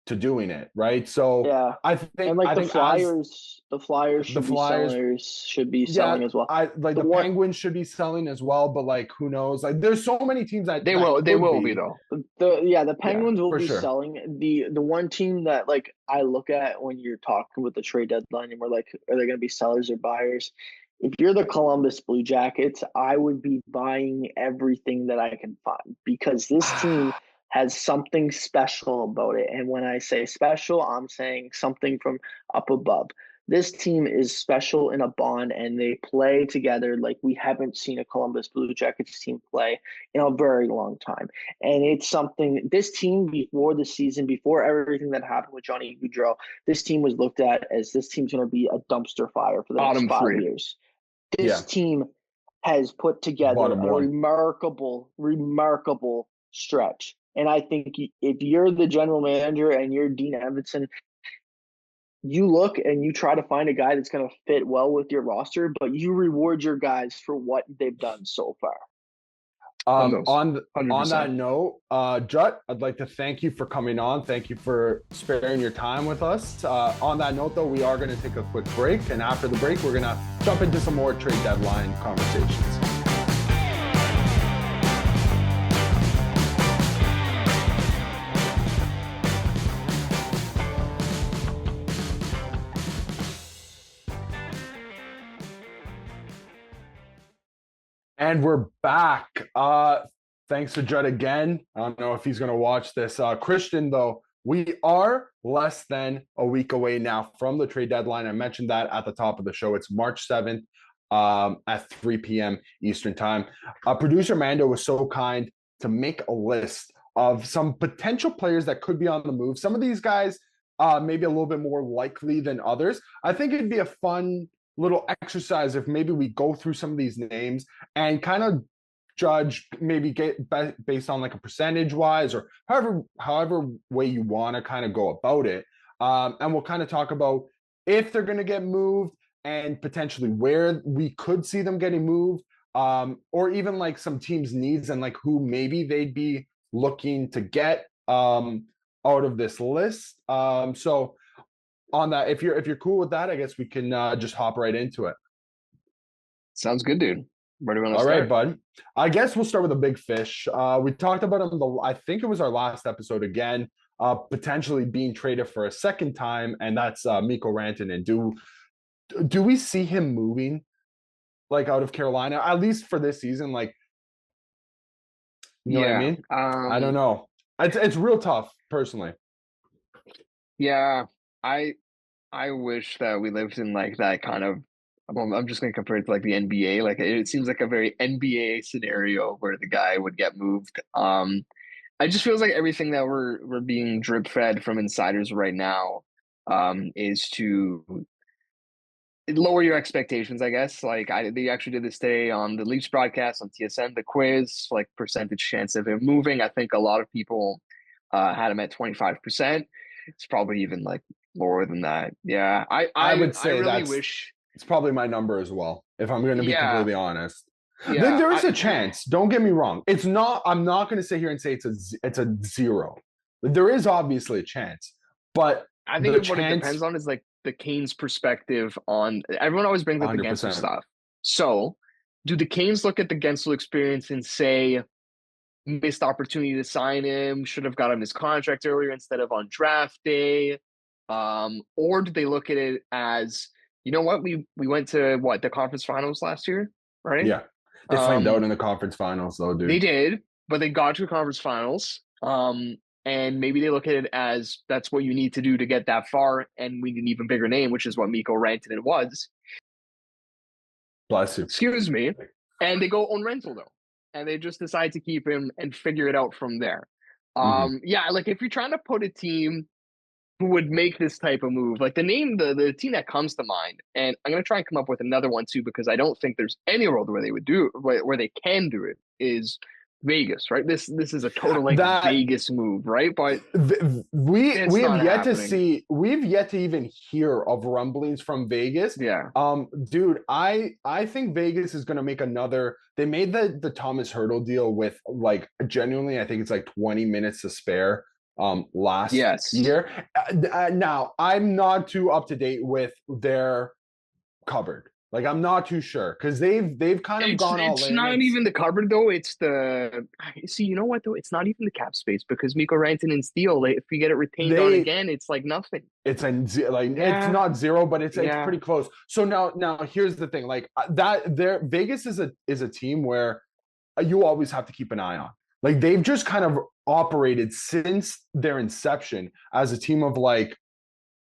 to doing it, right? So Yeah. I And think like I think as The Flyers the should be Flyers, selling as well. I like The the one Penguins should be selling as well, but like who knows? Like there's so many teams that They will be though. the Yeah, Penguins will for be sure. selling. The one team that like I look at when you're talking with the trade deadline and we're like, are they gonna be sellers or buyers? If you're the Columbus Blue Jackets, I would be buying everything that I can find because this team has something special about it. And when I say special, I'm saying something from up above. This team is special in a bond and they play together like we haven't seen a Columbus Blue Jackets team play in a very long time. And it's something this team before the season, before everything that happened with Johnny Gaudreau, this team was looked at as this team's going to be a dumpster fire for the next Bottom 5 three. years. Yeah. This team has put together Bottom a one. remarkable stretch. And I think if you're the general manager and you're Dean Evanson, you look and you try to find a guy that's going to fit well with your roster, but you reward your guys for what they've done so far. On 100%. that note, Jut, I'd like to thank you for coming on. Thank you for sparing your time with us. On that note, though, we are going to take a quick break, and after the break, we're going to jump into some more trade deadline conversations. And we're back. Thanks to Judd again. I don't know if he's going to watch this. Cristian, though, we are less than a week away now from the trade deadline. I mentioned that at the top of the show. It's March 7th at 3 p.m. Eastern time. Producer Mando was so kind to make a list of some potential players that could be on the move. Some of these guys maybe a little bit more likely than others. I think it'd be a fun little exercise if maybe we go through some of these names and kind of judge, maybe get based on like a percentage wise or however way you want to kind of go about it. And we'll kind of talk about if they're going to get moved and potentially where we could see them getting moved, or even like some teams' needs and like who maybe they'd be looking to get out of this list. So on that, if you're cool with that, I guess we can just hop right into it. Sounds good, dude. Where do we want to start? start? All right, bud. I guess we'll start with a big fish. We talked about him. I think it was our last episode again, potentially being traded for a second time, and that's Mikko Rantanen. Do we see him moving like out of Carolina at least for this season? Like, you know what I mean? I don't know. It's real tough, personally. Yeah, I wish that we lived in like that kind of. I'm just going to compare it to like the NBA. Like it seems like a very NBA scenario where the guy would get moved. It just feels like everything that we're being drip fed from insiders right now is to lower your expectations, I guess. Like they actually did this today on the Leafs broadcast on TSN, the quiz, like percentage chance of him moving. I think a lot of people had him at 25%. It's probably even like lower than that. Yeah, I would say I really wish. It's probably my number as well, if I'm going to be completely honest. Yeah, there is a chance. Don't get me wrong. It's not. I'm not going to sit here and say it's a zero. There is obviously a chance, but I think what it depends on is like the Canes' perspective on. Everyone always brings up the Gensel stuff. So, do the Canes look at the Gensel experience and say, missed opportunity to sign him, should have got him his contract earlier instead of on draft day, or do they look at it as, you know what, we went to the conference finals last year, right? Yeah, they flamed out in the conference finals though, dude. They did, but they got to the conference finals, and maybe they look at it as that's what you need to do to get that far, and we need an even bigger name, which is what Mikko Rantanen was. Bless you. Excuse me. And they go on rental though, and they just decide to keep him and figure it out from there. Yeah, like if you're trying to put a team who would make this type of move, like the team that comes to mind, and I'm gonna try and come up with another one too because I don't think there's any world where they would do where they can do it, is Vegas, right? This is a total That Vegas move, right? But we it's have not yet to happening. see, we've yet to even hear of rumblings from Vegas. Yeah. Dude, I think Vegas is going to make another. They made the Thomas Hurdle deal with, like, genuinely, I think it's like 20 minutes to spare last Yes. year. Now, I'm not too up to date with their cupboard. Like, I'm not too sure because they've kind of gone all in. It's not even the cupboard though. It's the you know what though? It's not even the cap space because Mikko Rantanen's deal. If you get it retained on again, it's like nothing. It's it's not zero, but it's pretty close. So now here's the thing. Like Vegas is a team where you always have to keep an eye on. Like, they've just kind of operated since their inception as a team of, like,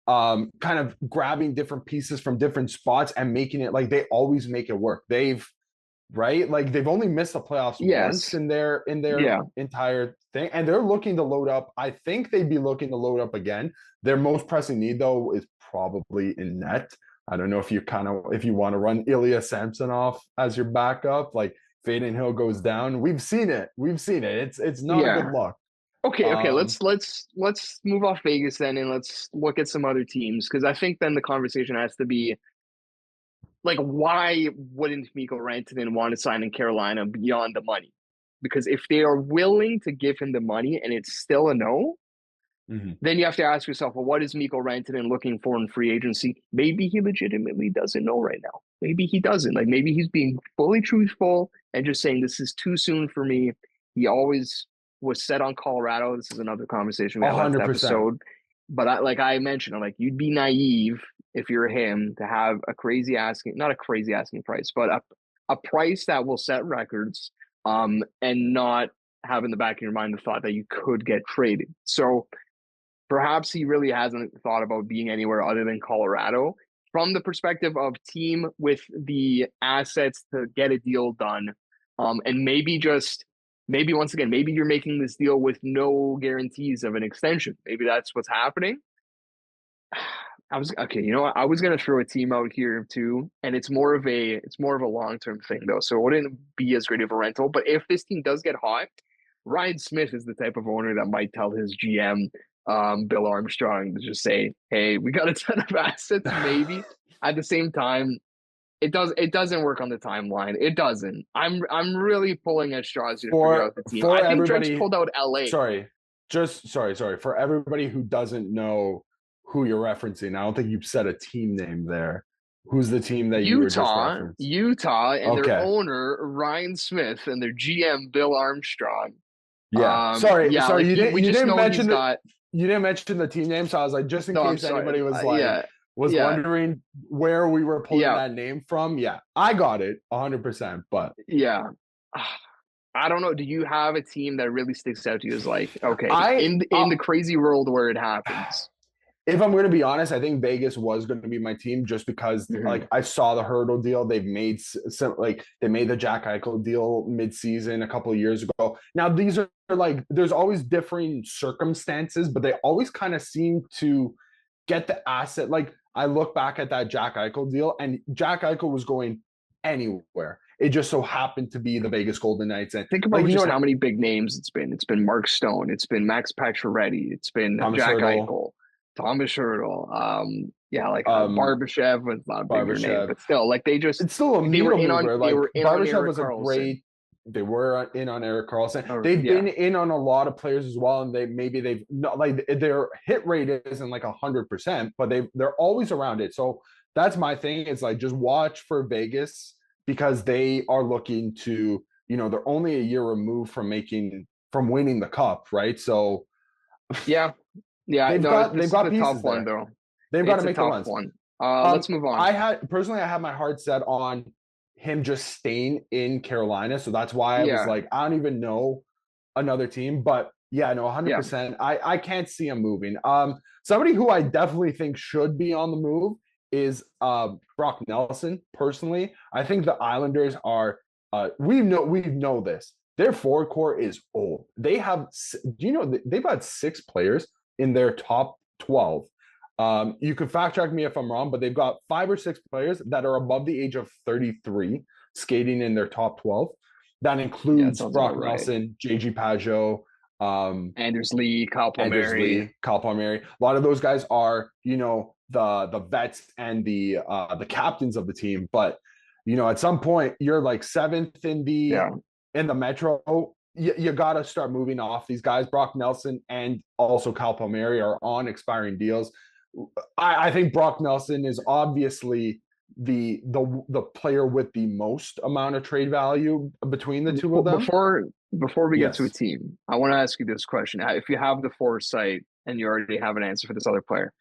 kind of grabbing different pieces from different spots and making it, like, they always make it work. They've only missed the playoffs once in their entire thing, and they're looking to load up. I think they'd be looking to load up again. Their most pressing need though is probably in net. I don't know if you want to run Ilya Samsonov as your backup, like Faden Hill goes down. We've seen it. It's not a good look. Okay. Let's move off Vegas then, and let's look at some other teams, because I think then the conversation has to be, like, why wouldn't Mikko Rantanen want to sign in Carolina beyond the money? Because if they are willing to give him the money and it's still a no, then you have to ask yourself, well, what is Mikko Rantanen looking for in free agency? Maybe he legitimately doesn't know right now. Maybe he doesn't. Like, maybe he's being fully truthful and just saying, this is too soon for me. He always was set on Colorado. This is another conversation we had last episode. But like I mentioned, I'm like, you'd be naive if you're him to have not a crazy asking price, but a price that will set records, and not have in the back of your mind the thought that you could get traded. So perhaps he really hasn't thought about being anywhere other than Colorado from the perspective of team with the assets to get a deal done. And maybe once again, maybe you're making this deal with no guarantees of an extension. Maybe that's what's happening. I was going to throw a team out here too, and it's more of a long-term thing though, so it wouldn't be as great of a rental. But if this team does get hot, Ryan Smith is the type of owner that might tell his GM, Bill Armstrong, to just say, "Hey, we got a ton of assets." Maybe at the same time, it doesn't work on the timeline. It doesn't. I'm really pulling at straws here to figure out the team. I think Drake's pulled out LA. Sorry. For everybody who doesn't know who you're referencing, I don't think you've said a team name there. Who's the team that you were just referencing? Utah, and their owner Ryan Smith and their GM Bill Armstrong. Yeah. Sorry. You didn't mention the team name, so I was like, just in case anybody was wondering where we were pulling that name from. Yeah, I got it 100%. But I don't know. Do you have a team that really sticks out to you as, like, okay, in the crazy world where it happens? If I'm going to be honest, I think Vegas was going to be my team just because, like, I saw the Hurdle deal. They've made they made the Jack Eichel deal mid-season a couple of years ago. Now, these are, like, there's always differing circumstances, but they always kind of seem to get the asset. Like, I look back at that Jack Eichel deal, and Jack Eichel was going anywhere. It just so happened to be the Vegas Golden Knights. And think about how many big names it's been. It's been Mark Stone. It's been Max Pacioretty. It's been Jack Eichel. Thomas Hurdle, Barbashev was not a bigger name, but still, like, it's still a needle mover. Like, Barbashev was they were in on Erik Karlsson. They've been in on a lot of players as well, and they've not, like, their hit rate isn't like 100%, but they're always around it. So that's my thing. It's like, just watch for Vegas, because they are looking to, they're only a year removed from winning the cup, right? So they've got pieces tough one though. They've got to make the runs. Let's move on. I had my heart set on him just staying in Carolina, so that's why I was like, I don't even know another team, but 100%. I can't see him moving. Somebody who I definitely think should be on the move is Brock Nelson. Personally, I think the Islanders are. We know this. Their forward core is old. They have, they've got 6 players in their top 12. You could fact check me if I'm wrong, but they've got 5 or 6 players that are above the age of 33 skating in their top 12. That Yeah, includes sounds Brock about right. Nelson, JG Pajot, Anders Lee, Kyle Palmieri. A lot of those guys are, the vets and the captains of the team. But at some point, you're like seventh in the Metro. You got to start moving off these guys. Brock Nelson and also Kyle Palmieri are on expiring deals. I think Brock Nelson is obviously the player with the most amount of trade value between the two of them. Before we get to a team, I want to ask you this question. If you have the foresight and you already have an answer for this other player,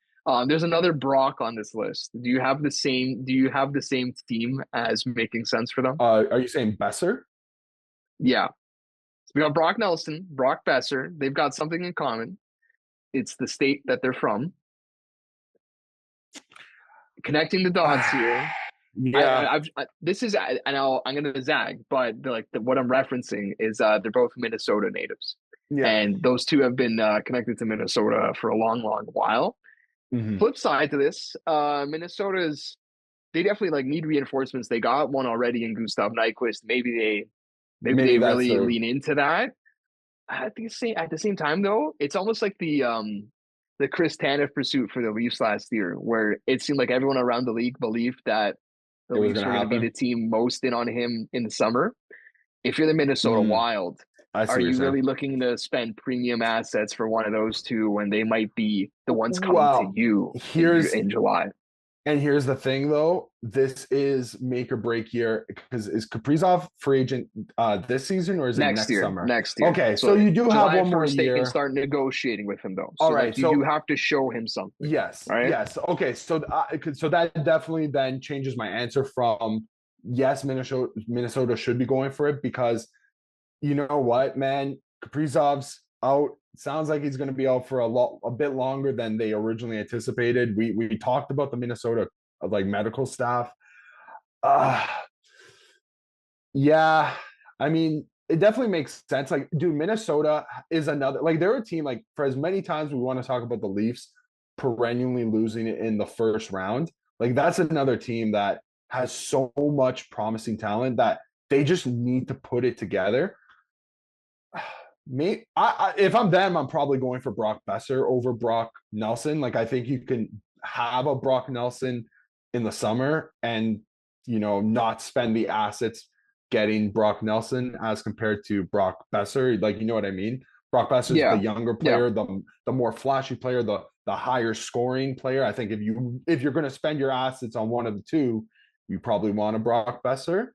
there's another Brock on this list. Do you have the same team as making sense for them? Are you saying Besser? Yeah. So we got Brock Nelson, Brock Besser. They've got something in common. It's the state that they're from. Connecting the dots here. Yeah, this is, I know I'm going to zag, but what I'm referencing is they're both Minnesota natives. Yeah. And those two have been connected to Minnesota for a long, long while. Mm-hmm. Flip side to this, Minnesota's, they definitely need reinforcements. They got one already in Gus Nyquist. Maybe they really lean into that. At the same time, though, it's almost like the Chris Tanev pursuit for the Leafs last year, where it seemed like everyone around the league believed that the Leafs were going to be the team most in on him in the summer. If you're the Minnesota Wild, are you really looking to spend premium assets for one of those two when they might be the ones coming to you in July? And here's the thing, though. This is make or break year, because is Kaprizov free agent this season, or is it next summer? Next year. Okay, so you do July have one more 1st, year. They can start negotiating with him, though. All right, so you have to show him something. Yes, right? Yes. Okay, so that definitely then changes my answer from yes, Minnesota should be going for it, because you know what, man, Kaprizov's out. Sounds like he's going to be out for a bit longer than they originally anticipated. We talked about the Minnesota medical staff. Yeah, I mean, it definitely makes sense. Dude, Minnesota is another, they're a team, for as many times we want to talk about the Leafs perennially losing it in the first round, that's another team that has so much promising talent that they just need to put it together. If I'm them, I'm probably going for Brock Besser over Brock Nelson. I think you can have a Brock Nelson in the summer and, not spend the assets getting Brock Nelson as compared to Brock Besser. You know what I mean? Brock Besser is the younger player, the more flashy player, the higher scoring player. I think if you're going to spend your assets on one of the two, you probably want a Brock Besser.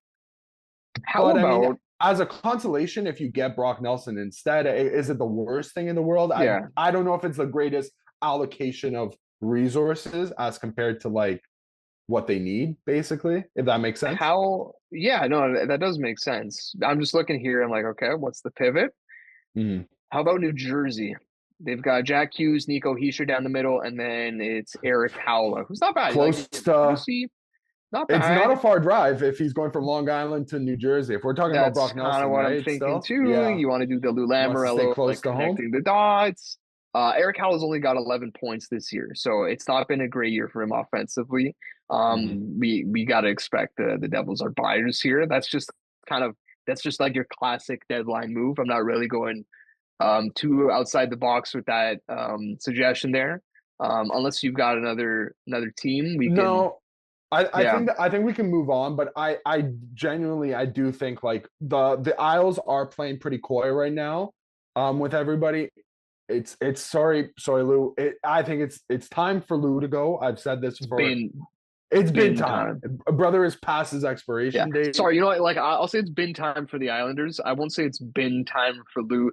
How about as a consolation, if you get Brock Nelson instead, is it the worst thing in the world? Yeah. I don't know if it's the greatest allocation of resources as compared to what they need, basically, if that makes sense. That does make sense. I'm just looking here. I'm like, okay, what's the pivot? Mm-hmm. How about New Jersey? They've got Jack Hughes, Nico Hischier down the middle, and then it's Eric Howla, who's not bad. Close to not bad. It's not a far drive if he's going from Long Island to New Jersey. If we're talking about Brock Nelson, kind of what I'm thinking too. Yeah. You want to do the Lou Lamoriello, connecting the dots. Eric Howell's only got 11 points this year, so it's not been a great year for him offensively. We got to expect the Devils are buyers here. That's just like your classic deadline move. I'm not really going too outside the box with that suggestion there, unless you've got another team. I think we can move on, but I genuinely do think the Isles are playing pretty coy right now with everybody. It's sorry Lou. I think it's time for Lou to go. I've said this before. It's been time. Brother is past his expiration date. Sorry, I'll say it's been time for the Islanders. I won't say it's been time for Lou.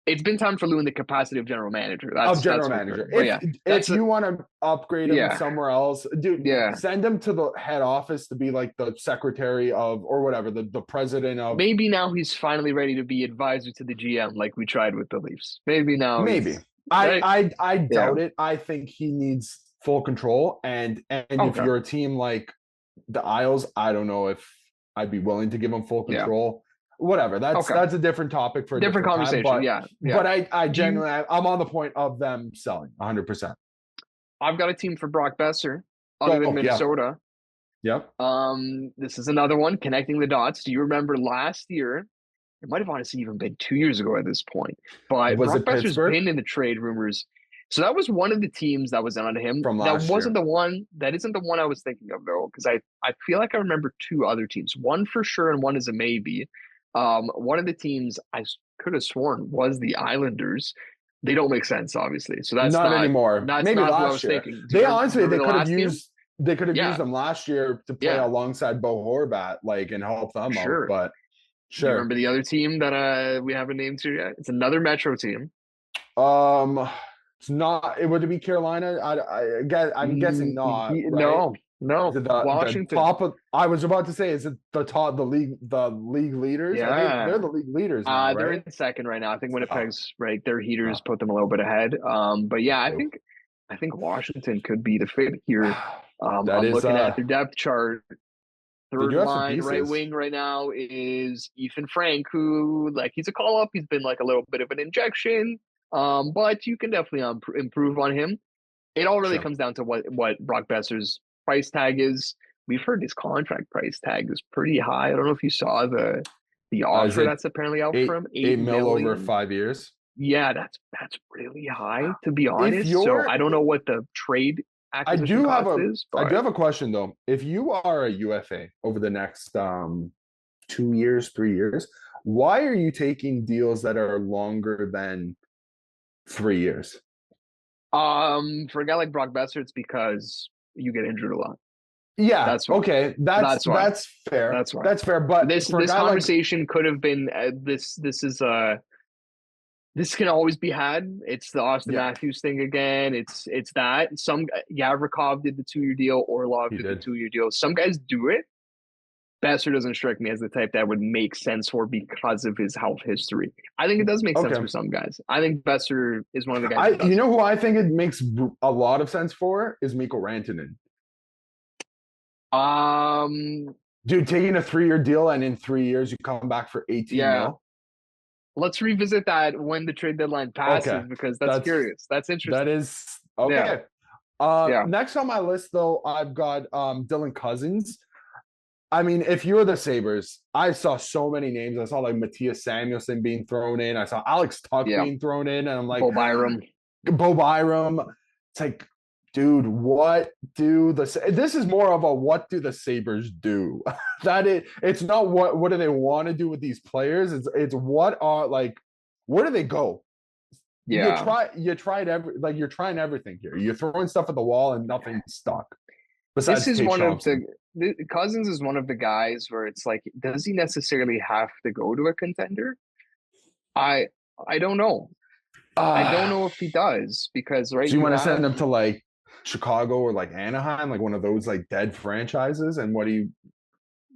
It's been time for Lou in the capacity of general manager. If you want to upgrade him somewhere else, dude, send him to the head office to be the secretary of, or whatever, the president of. Maybe now he's finally ready to be advisor to the GM like we tried with the Leafs. Maybe now. Maybe. I doubt it. I think he needs full control. And if you're a team like the Isles, I don't know if I'd be willing to give him full control. Whatever. That's a different topic for a different conversation. Time, but I genuinely, I'm on the point of them selling 100%. I've got a team for Brock Besser other than Minnesota. Yep. This is another one connecting the dots. Do you remember last year it might have honestly even been 2 years ago at this point. But Was Brock it Besser's Pittsburgh? been in the trade rumors. So that was one of the teams that was on him. From That last wasn't year. the one. That isn't the one I was thinking of though, because I feel like I remember two other teams. One for sure, and one is a maybe. One of the teams could have sworn was the Islanders. They don't make sense, obviously. So that's Not not anymore. that's Maybe not who I last was year. thinking. They honestly, they the could have last team? used Yeah. them last year to play Yeah. alongside Bo Horvat, like, and help them Sure. out. But Do you sure. remember the other team that we haven't named to yet? It's another Metro team. It's not. It would it be Carolina? I guess I'm guessing not. Right? No. Is it the Washington. top of? I was about to say, is it the top? The league leaders? Yeah. They're the league leaders now, They're right? in second right now. I think Winnipeg's right. Their heaters put them a little bit ahead. But yeah, I think Washington could be the fit here. I'm looking at their depth chart. Third line right wing right now is Ethan Frank, who like he's a call up. He's been like a little bit of an injection, but you can definitely improve on him. It all really comes down to what Brock Besser's price tag is. We've heard his contract price tag is pretty high. I don't know if you saw the offer that's apparently out for him. $8 million over 5 years. Yeah, that's really high, to be honest. So I don't know what the trade acquisition cost is. I do have a question though. If you are a UFA over the next 2 years, 3 years, why are you taking deals that are longer than 3 years? For a guy like Brock Besser, it's because you get injured a lot. Yeah, that's why. Okay. That's fair. That's why. That's fair. But this conversation could have been this can always be had. It's the Austin Matthews thing again. It's that. Yavrikov did the 2-year deal. Orlov did the 2-year deal. Some guys do it. Besser doesn't strike me as the type that would make sense for because of his health history. I think it does make sense for some guys. I think Besser is one of the guys. You know who I think it makes a lot of sense for is Mikko Rantanen. Dude, taking a 3-year deal and in 3 years you come back for 18 mil. Let's revisit that when the trade deadline passes because that's curious. That's interesting. That is okay. Next on my list though, I've got Dylan Cousins. I mean, if you're the Sabres, I saw so many names. I saw like Matthias Samuelsson being thrown in. I saw Alex Tuch being thrown in, and I'm like, Bo Byram. It's like, dude, what do this is more of a what do the Sabres do? It's not what do they want to do with these players? It's what are like where do they go? Yeah. You're trying everything here. You're throwing stuff at the wall and nothing's stuck. Besides this is one of the Cousins is one of the guys where it's like, does he necessarily have to go to a contender? I don't know. I don't know if he does because do you want to send him to like Chicago or like Anaheim, like one of those like dead franchises? And what do you?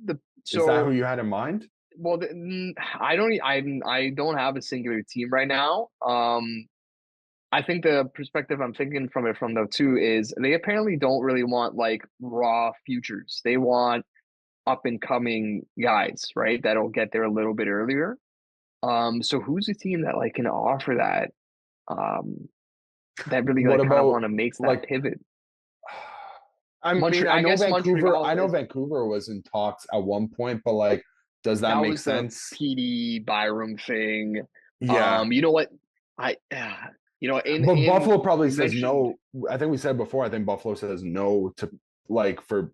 Is that who you had in mind? Well, I don't have a singular team right now. I think the perspective I'm thinking from though too is they apparently don't really want like raw futures. They want up and coming guys, right? That'll get there a little bit earlier. So who's a team that like can offer that? That really like kind of want to make that pivot. I know Vancouver was in talks at one point, but like, does that make sense? PD Byram thing. Yeah. You know what? Buffalo probably says no. I think we said before. I think Buffalo says no to like for.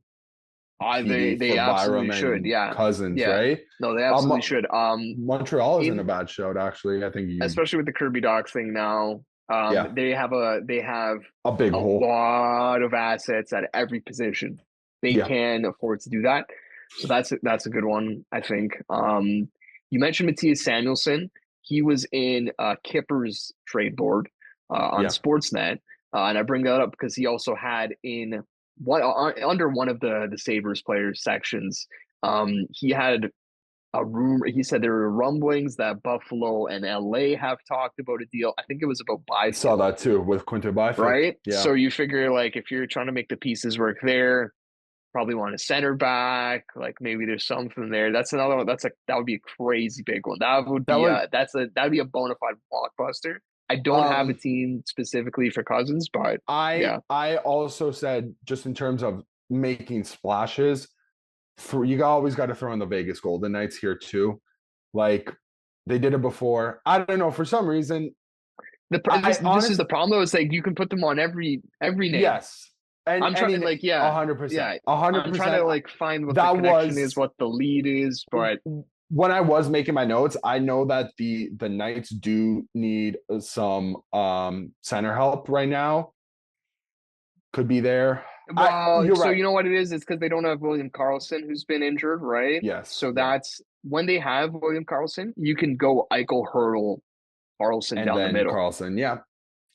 They absolutely should. Yeah, Cousins, right? No, they absolutely should. Montreal isn't a bad shout, actually. I think especially with the Kirby Docs thing now. They have a lot of assets at every position. They can afford to do that. So that's a good one, I think. You mentioned Matthias Samuelsson. He was in Kipper's trade board on Sportsnet, and I bring that up because he also had under one of the Sabres players sections. He had a rumor. He said there were rumblings that Buffalo and LA have talked about a deal. I think it was about Byfield. I saw that too with Quinton Byfield. Right? Yeah. So you figure like if you're trying to make the pieces work there, probably want a center back. Like maybe there's something there. That's another one. That would be a crazy big one. That would be a bona fide blockbuster. I don't have a team specifically for Cousins, but I also said just in terms of making splashes, you always got to throw in the Vegas Golden Knights here too. Like They did it before. I don't know. For some reason, This is the problem though. It's like you can put them on every name. yes. And I'm trying to 100%. yeah. 100%. I'm trying to like find what that the connection was is, what the lead is, but when I was making my notes, I know that the Knights do need some center help right now. Could be there. well, You're so right. you know what it is? It's because they don't have William Karlsson, who's been injured, right? Yes. So that's when they have William Karlsson, you can go Eichel, Hurdle, Karlsson and down the then middle. Karlsson, yeah.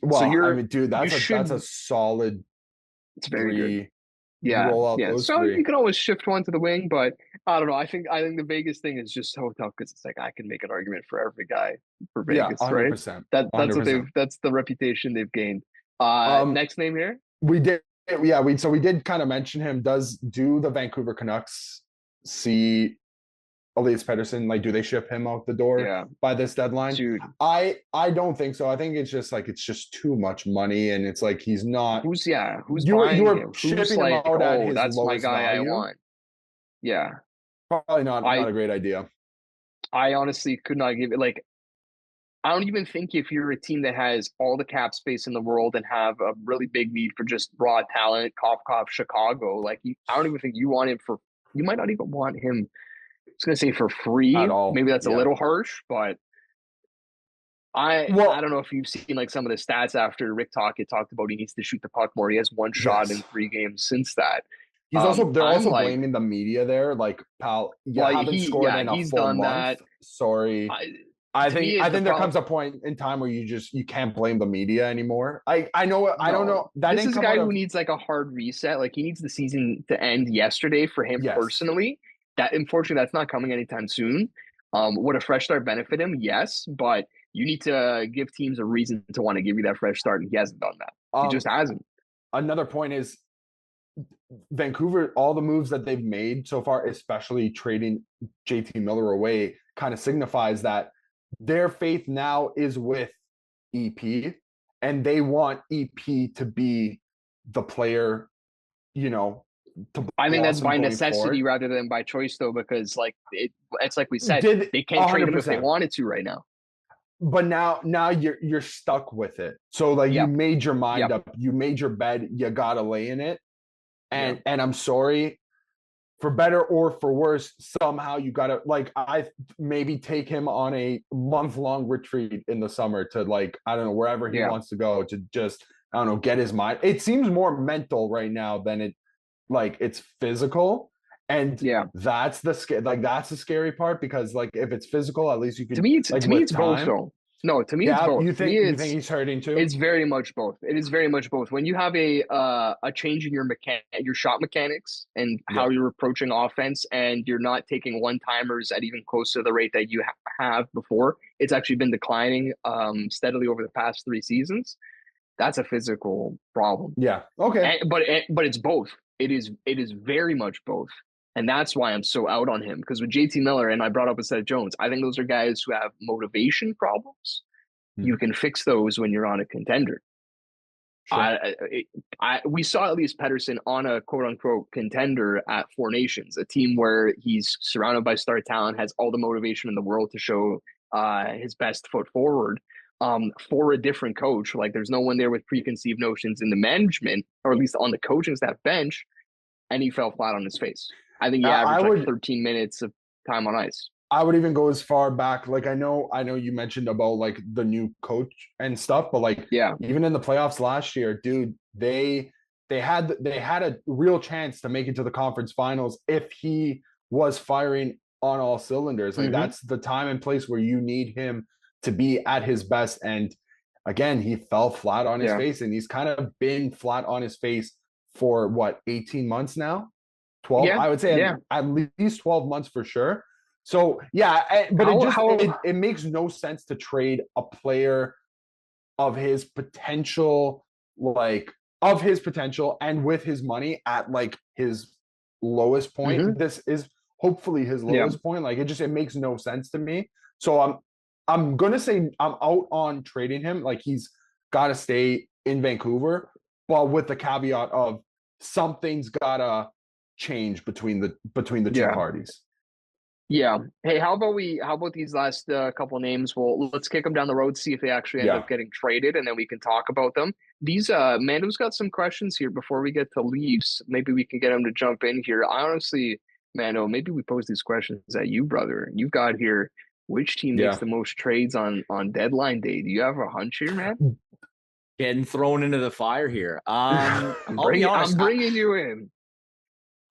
So Well, I mean, dude, that's a solid It's very good. three. Yeah, roll out yeah. those So three. you can always shift one to the wing, but I don't know. I think the Vegas thing is just so tough because it's like I can make an argument for every guy for Yeah, Vegas, right? 100%. That's what 100%. that's the reputation they've gained. Next name here. We did, yeah. We did kind of mention him. Do the Vancouver Canucks see Elias Pettersson? Like, do they ship him out the door by this deadline? Dude, I don't think so. I think it's just too much money, and it's like he's not. Who's buying you're him? shipping Who's him like, out at oh, his that's my lowest guy value. I want. Yeah, Probably not a great idea. I honestly could not give it like. I don't even think if you're a team that has all the cap space in the world and have a really big need for just raw talent, cough, Chicago, like I don't even think you want him for. You might not even want him. I was gonna say for free. At all. Maybe that's a little harsh, but I don't know if you've seen like some of the stats after Rick Tocchet talked about he needs to shoot the puck more. He has one shot in 3 games since that. They're also blaming the media there. Like, pal, you haven't scored in a full month. That. Sorry. I think there comes a point in time where you can't blame the media anymore. I know. I don't know. This is a guy who needs like a hard reset. Like he needs the season to end yesterday for him personally. That unfortunately that's not coming anytime soon. Would a fresh start benefit him? Yes, but you need to give teams a reason to want to give you that fresh start, and he hasn't done that. He just hasn't. Another point is Vancouver, all the moves that they've made so far, especially trading JT Miller away, kind of signifies that their faith now is with EP, and they want EP to be the player, I think that's by necessity rather than by choice, though, because like it's like we said, they can't trade him if they wanted to right now. But now you're stuck with it. So like you made your mind up, you made your bed, you gotta lay in it. And I'm sorry, for better or for worse, somehow you gotta I maybe take him on a month-long retreat in the summer to I don't know, wherever he wants to go to just get his mind. It seems more mental right now than it's physical. And that's the scary part, because if it's physical, at least you can. To me, it's both though. No, to me it's both. You think he's hurting too? It's very much both. It is very much both. When you have a change in your shot mechanics and how you're approaching offense, and you're not taking one-timers at even close to the rate that you have before, it's actually been declining steadily over the past 3 seasons. That's a physical problem. Yeah. Okay. But it's both. It is very much both. And that's why I'm so out on him, because with JT Miller, and I brought up with Seth Jones, I think those are guys who have motivation problems. You can fix those when you're on a contender. Sure. We saw Elias Pettersson on a quote-unquote contender at Four Nations, a team where he's surrounded by star talent, has all the motivation in the world to show his best foot forward for a different coach. Like there's no one there with preconceived notions in the management, or at least on the coaching staff bench, and he fell flat on his face. I think he averaged 13 minutes of time on ice. I would even go as far back. I know you mentioned about the new coach and stuff, but even in the playoffs last year, dude, they had a real chance to make it to the conference finals if he was firing on all cylinders. That's the time and place where you need him to be at his best. And again, he fell flat on his face, and he's kind of been flat on his face for 18 months now. 12, I would say at least 12 months for sure. So but it makes no sense to trade a player of his potential, and with his money at his lowest point. This is hopefully his lowest point. It makes no sense to me. So I'm gonna say I'm out on trading him. He's got to stay in Vancouver, but with the caveat of something's gotta change between the two parties. Yeah. Hey, how about these last couple names? Well, let's kick them down the road, see if they actually end Yeah. up getting traded, and then we can talk about them. These Mando's got some questions here before we get to Leafs. Maybe we can get him to jump in here. I honestly, Mando, maybe we pose these questions at you, brother. You've got here which team makes Yeah. the most trades on deadline day? Do you have a hunch here, man? Getting thrown into the fire here. I'll be honest. I'm bringing you in.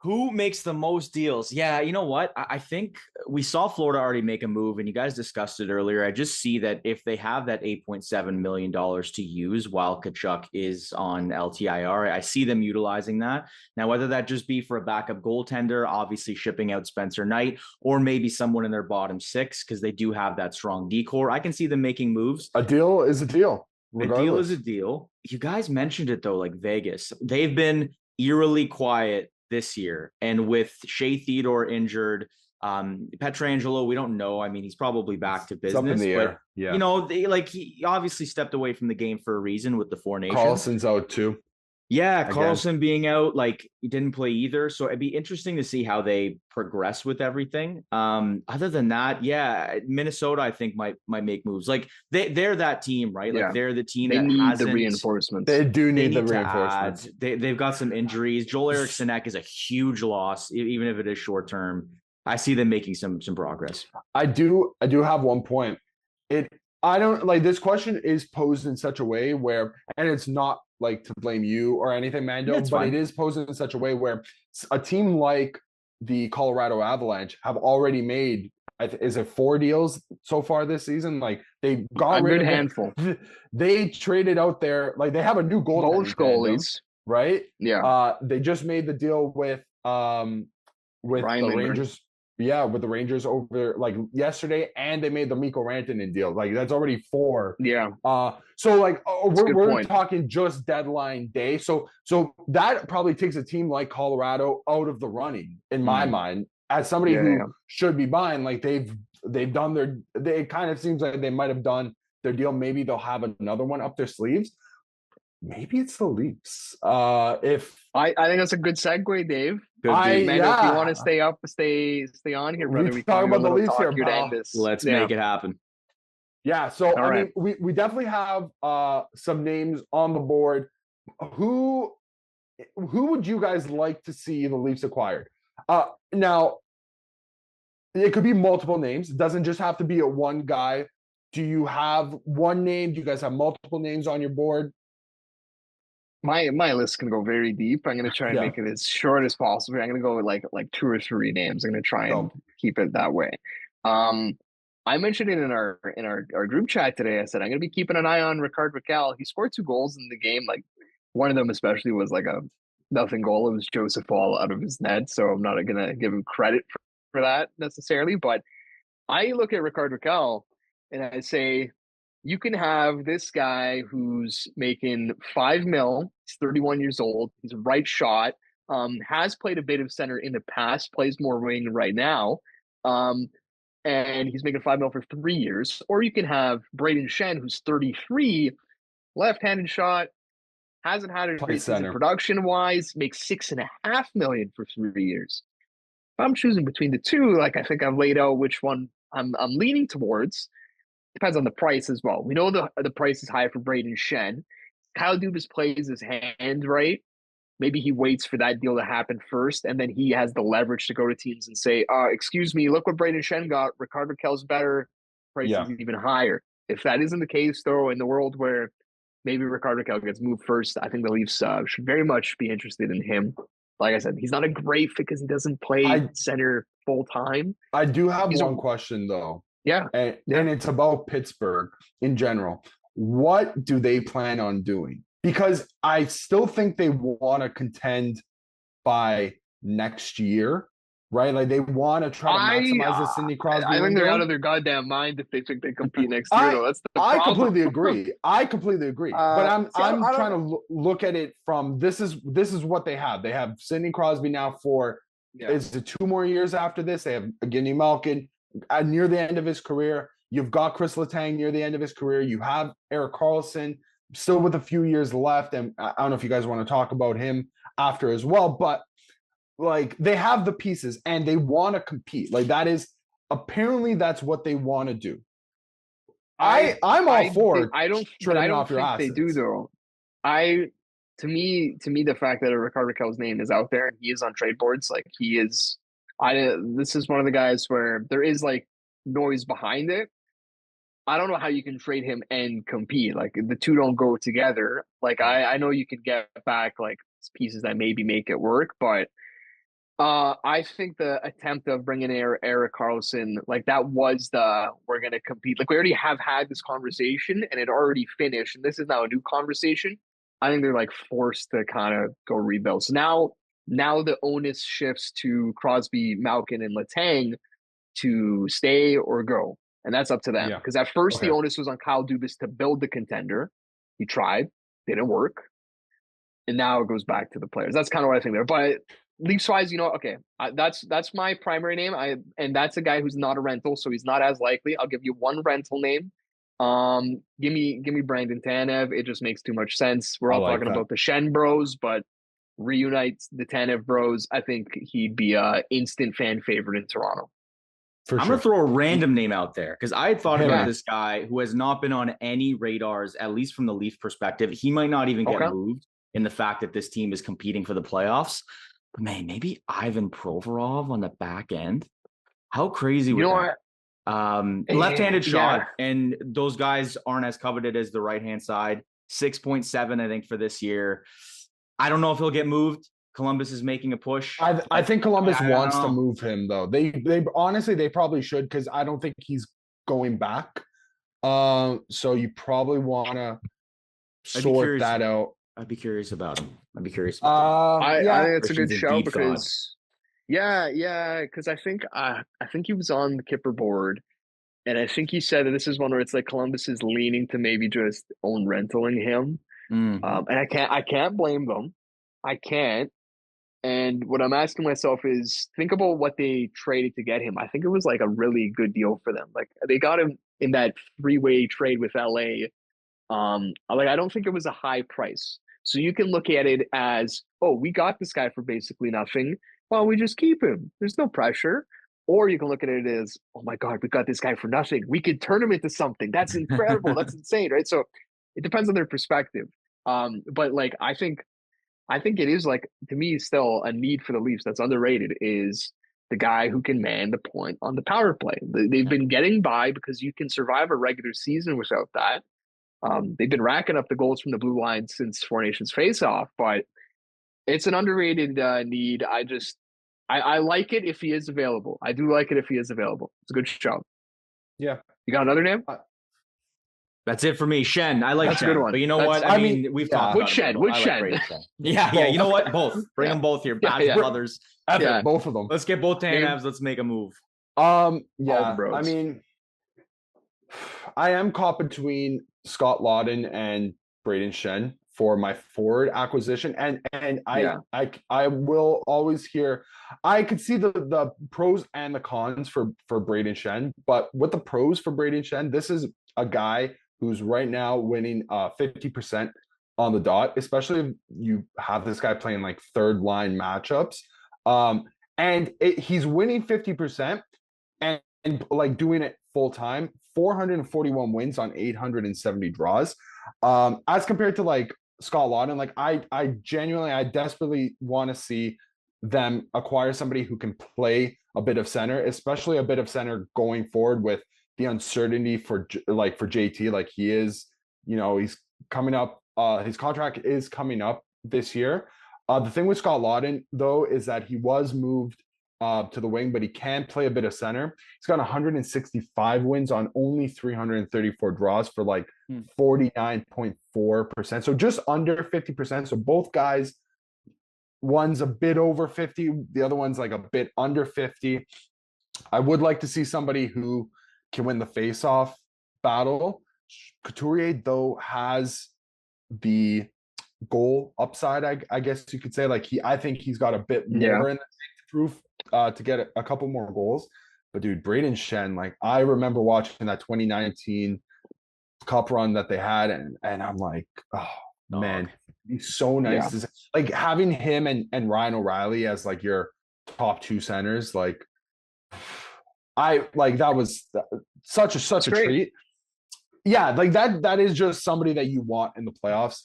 Who makes the most deals? Yeah, you know what? I think we saw Florida already make a move, and you guys discussed it earlier. I just see that if they have that $8.7 million to use while Tkachuk is on LTIR, I see them utilizing that. Now, whether that just be for a backup goaltender, obviously shipping out Spencer Knight, or maybe someone in their bottom six, because they do have that strong decor, I can see them making moves. A deal is a deal. Regardless. A deal is a deal. You guys mentioned it, though, like Vegas. They've been eerily quiet this year, and with Shea Theodore injured, Pietrangelo, we don't know. I mean, he's probably back to business. It's up in the but, air. Yeah. You know, he obviously stepped away from the game for a reason with the Four Nations. Carlson's out too. Yeah, Carlson being out, like he didn't play either. So it'd be interesting to see how they progress with everything. Other than that, yeah, Minnesota, I think might make moves. Like they're that team, right? Like they're the team they that need the reinforcements. They do need the reinforcements. They've got some injuries. Joel Eriksson is a huge loss, even if it is short term. I see them making some progress. I do have one point. I don't like this question is posed in such a way where, and it's not like to blame you or anything, Mando, but fine. It is posed in such a way where a team like the Colorado Avalanche have already made, is it 4 deals so far this season? Like they got rid of a handful. They traded out there, like they have a new both goalies, right? Yeah. They just made the deal with Ryan the Rangers. Yeah, with the Rangers over like yesterday, and they made the Mikko Rantanen deal. Like that's already 4. Yeah. So like we're talking just deadline day. So that probably takes a team like Colorado out of the running in my mind as somebody who should be buying. Like they've done it kind of seems like they might have done their deal. Maybe they'll have another one up their sleeves. Maybe it's the Leafs. If I think that's a good segue, Dave. If you want to stay on here, brother, we talk about the Leafs here, pal. Let's make it happen. Yeah, so mean, we definitely have some names on the board. Who would you guys like to see the Leafs acquired? Now, it could be multiple names. It doesn't just have to be a one guy. Do you have one name? Do you guys have multiple names on your board? My list can go very deep. I'm going to try and make it as short as possible. I'm going to go with like 2 or 3 names. I'm going to try and keep it that way. I mentioned it in our group chat today. I said I'm going to be keeping an eye on Rickard Rakell. He scored 2 goals in the game. Like one of them especially was like a nothing goal. It was Joseph Fall out of his net. So I'm not going to give him credit for that necessarily. But I look at Rickard Rakell and I say, you can have this guy who's making $5 million. He's 31 years old. He's a right shot. Has played a bit of center in the past. Plays more wing right now. And he's making $5 million for 3 years. Or you can have Braden Shen, who's 33, left-handed shot, hasn't had a great season production-wise, makes $6.5 million for 3 years. If I'm choosing between the two, like I think I've laid out which one I'm leaning towards. Depends on the price as well. We know the price is high for Braden Shen. Kyle Dubas plays his hand right. Maybe he waits for that deal to happen first, and then he has the leverage to go to teams and say, excuse me, look what Braden Shen got. Rickard Rakell's better. Price is even higher. If that isn't the case, though, in the world where maybe Rickard Rakell gets moved first, I think the Leafs should very much be interested in him. Like I said, he's not a great fit because he doesn't play center full time. I do have one question, though. Yeah. And it's about Pittsburgh in general. What do they plan on doing? Because I still think they want to contend by next year, right? Like they want to try to maximize the Sidney Crosby. I think they're out of their goddamn mind if they think they compete next year. Though. That's the problem. I completely agree. But I'm trying to look at it from this is what they have. They have Sidney Crosby now for is it 2 more years after this? They have Evgeny Malkin near the end of his career. You've got Chris Letang near the end of his career. You have Erik Karlsson still with a few years left. And I don't know if you guys want to talk about him after as well, but like they have the pieces and they want to compete. Like that is apparently that's what they want to do. I'm all for trading off your assets. They do though. To me, the fact that Ricardo Raquel's name is out there and he is on trade boards, like he is. This is one of the guys where there is like noise behind it. I don't know how you can trade him and compete. Like the two don't go together. Like I know you can get back like pieces that maybe make it work, but I think the attempt of bringing in Erik Karlsson, like that was we're going to compete. Like we already have had this conversation and it already finished. And this is now a new conversation. I think they're like forced to kind of go rebuild. So now the onus shifts to Crosby, Malkin, and Letang to stay or go. And that's up to them. Because at first the onus was on Kyle Dubas to build the contender. He tried, didn't work. And now it goes back to the players. That's kind of what I think there. But Leafs wise, that's my primary name. And that's a guy who's not a rental, so he's not as likely. I'll give you one rental name. Give me Brandon Tanev. It just makes too much sense. We're all talking about the Shen Bros, but reunite the Tanev Bros. I think he'd be a instant fan favorite in Toronto. I'm going to throw a random name out there because I had thought about this guy who has not been on any radars, at least from the Leaf perspective. He might not even get moved in the fact that this team is competing for the playoffs. But man, maybe Ivan Provorov on the back end. How crazy would that? Left-handed shot, and those guys aren't as coveted as the right-hand side. 6.7, I think, for this year. I don't know if he'll get moved. Columbus is making a push. I think Columbus wants to move him though. They honestly they probably should because I don't think he's going back. So you probably want to sort that out. I'd be curious about him. I think it's a good show because because I think he was on the Kipper board, and I think he said that this is one where it's like Columbus is leaning to maybe just own rentaling him. And I can't blame them. I can't. And what I'm asking myself is, think about what they traded to get him. I think it was like a really good deal for them. Like they got him in that 3-way trade with LA. I don't think it was a high price. So you can look at it as, oh, we got this guy for basically nothing. Well, we just keep him. There's no pressure. Or you can look at it as, oh my God, we got this guy for nothing. We could turn him into something. That's incredible. That's insane, right? So it depends on their perspective. But like I think it is like, to me, still a need for the Leafs that's underrated is the guy who can man the point on the power play. They've been getting by because you can survive a regular season without that. They've been racking up the goals from the blue line since Four Nations face-off, but it's an underrated need. I like it if he is available. I do like it if he is available. It's a good show. Yeah. You got another name? That's it for me. Shen. I like Shen. But you know what? I mean, we've talked about Shen. Which Shen? Yeah. You know what? Both. Bring them both here. Bad brothers. Both of them. Let's get both Tanevs. Let's make a move. I mean, I am caught between Scott Laughton and Braden Shen for my forward acquisition, and I will always hear. I could see the pros and the cons for Braden Shen, but with the pros for Braden Shen, this is a guy who's right now winning 50% on the dot, especially if you have this guy playing like third line matchups. And he's winning 50% and like doing it full time, 441 wins on 870 draws. As compared to like Scott Laughton, like I desperately want to see them acquire somebody who can play a bit of center, especially a bit of center going forward with the uncertainty for JT. Like he is, he's coming up, his contract is coming up this year. The thing with Scott Laughton though is that he was moved to the wing, but he can play a bit of center. He's got 165 wins on only 334 draws for like 49.4%. So just under 50%. So both guys, one's a bit over 50, the other one's like a bit under 50. I would like to see somebody who can win the face-off battle. Couturier, though, has the goal upside, I guess you could say. Like I think he's got a bit more in the proof to get a couple more goals. But dude, Braden Shen, like I remember watching that 2019 Cup run that they had, and I'm like, oh man, he's so nice. Yeah. Like having him and Ryan O'Reilly as like your top two centers, like that was such a treat. Yeah, like that is just somebody that you want in the playoffs.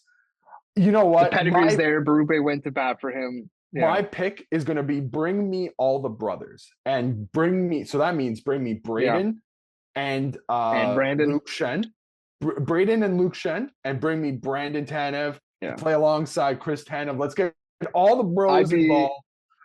You know what? The pedigree's there. Berube went to bat for him. Yeah. My pick is going to be bring me all the brothers and bring me. So that means bring me Braden and Brandon. Luke Shen. Braden and Luke Shen, and bring me Brandon Tanev to play alongside Chris Tanev. Let's get all the bros involved.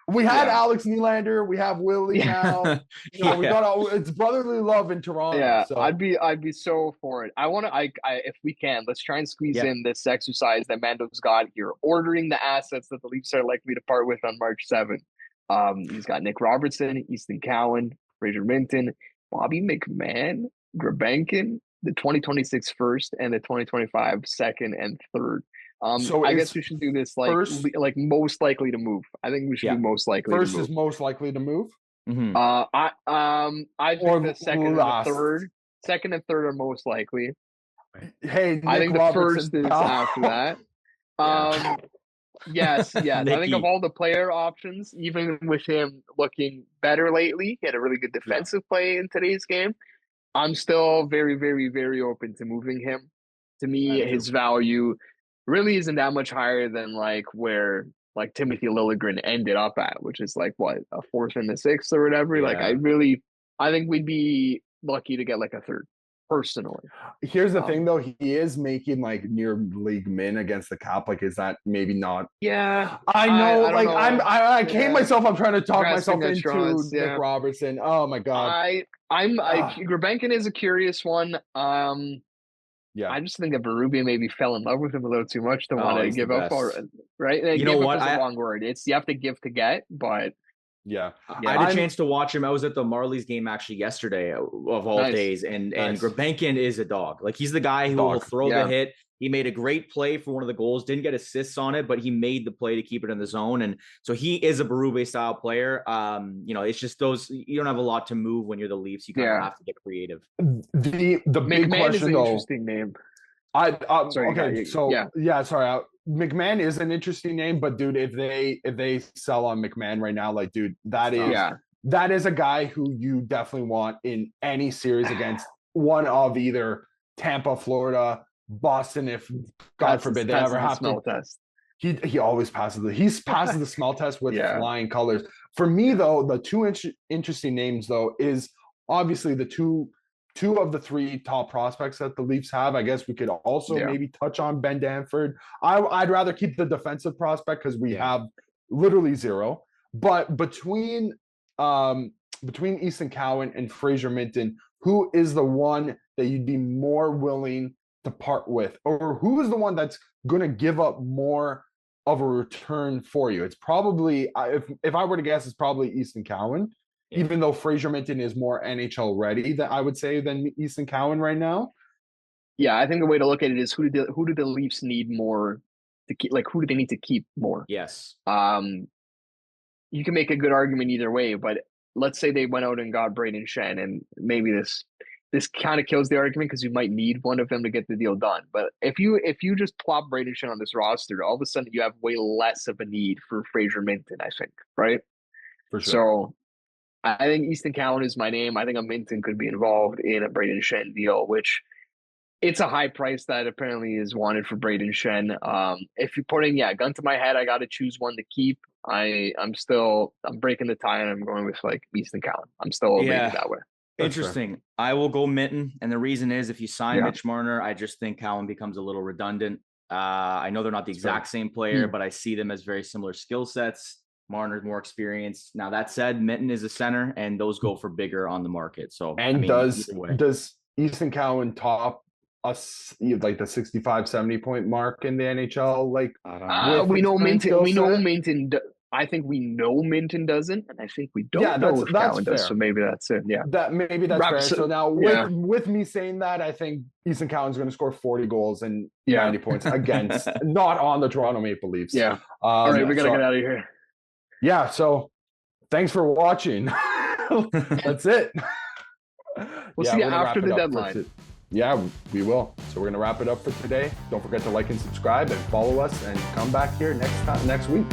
We had Alex Nylander. We have Willie now. We got it's brotherly love in Toronto. Yeah, so. I'd be so for it. I want to. If we can, let's try and squeeze in this exercise that Mando's got here, ordering the assets that the Leafs are likely to part with on March 7th. He's got Nick Robertson, Easton Cowan, Fraser Minton, Bobby McMahon, Grabenkin, the 2026 first and the 2025 second and third. So I guess we should do this like most likely to move. I think we should do most likely first to move. Is most likely to move. Mm-hmm. I think the second and third are most likely. Hey, Nick I think the Robertson, first is after that. Yes. I think of all the player options, even with him looking better lately, he had a really good defensive play in today's game. I'm still very, very, very open to moving him. To me, his value really isn't that much higher than where Timothy Liljegren ended up at, which is a fourth and a sixth or whatever. Yeah. I think we'd be lucky to get a third, personally. Here's the thing though, he is making near league min against the cap. Is that maybe not? Yeah. I know. I came myself, I'm trying to talk myself into Nick Robertson. Oh my God. Grabenkin is a curious one. Yeah, I just think that Berube maybe fell in love with him a little too much to want to give up, right? You know what? That's a wrong word. It's you have to give to get, but I had a chance to watch him. I was at the Marlies game actually yesterday, of all days, and Grabenkin is a dog. He's the guy who will throw the hit. He made a great play for one of the goals. Didn't get assists on it, but he made the play to keep it in the zone. And so he is a Berube style player. It's just you don't have a lot to move when you're the Leafs. You kind of have to get creative. The big McMahon question, is an interesting name. McMahon is an interesting name, but dude, if they sell on McMahon right now, that is a guy who you definitely want in any series against one of either Tampa, Florida, Boston, if God forbid they ever have to. Test. He always passes the smell test with flying colors. For me though, the two interesting names though is obviously the two of the three top prospects that the Leafs have. I guess we could also maybe touch on Ben Danford. I'd rather keep the defensive prospect because we have literally zero. But between Easton Cowan and Fraser Minton, who is the one that you'd be more willing to part with, or who is the one that's going to give up more of a return for you? It's probably, if I were to guess, it's probably Easton Cowan, even though Fraser Minton is more NHL ready, that I would say, than Easton Cowan right now. Yeah, I think the way to look at it is who do the Leafs need more to keep? Who do they need to keep more? Yes. You can make a good argument either way, but let's say they went out and got Braden Shen, and maybe this kind of kills the argument because you might need one of them to get the deal done. But if you just plop Braden Shen on this roster, all of a sudden you have way less of a need for Fraser Minton, I think, right? For sure. So I think Easton Cowan is my name. I think a Minton could be involved in a Braden Shen deal, which it's a high price that apparently is wanted for Braden Shen. If you're putting, gun to my head, I got to choose one to keep. I'm breaking the tie and I'm going with Easton Cowan. I'm still rated that way. Interesting. Fair. I will go Minton, and the reason is if you sign Mitch Marner, I just think Cowan becomes a little redundant. I know they're not the exact same player, but I see them as very similar skill sets. Marner's more experienced. Now that said, Minton is a center, and those go for bigger on the market. So, does Easton Cowan top us the 65, 70 point mark in the NHL? We know Minton. We know Minton. I think we know Minton doesn't, and I think we don't know if Cowan does. So maybe that's it. Yeah, that's fair. So now, with me saying that, I think Easton Cowan's going to score 40 goals and 90 points against, not on the Toronto Maple Leafs. Yeah. All right, we got to get out of here. Yeah. So, thanks for watching. That's it. We'll see you after the deadline. Yeah, we will. So we're going to wrap it up for today. Don't forget to like and subscribe and follow us, and come back here next week.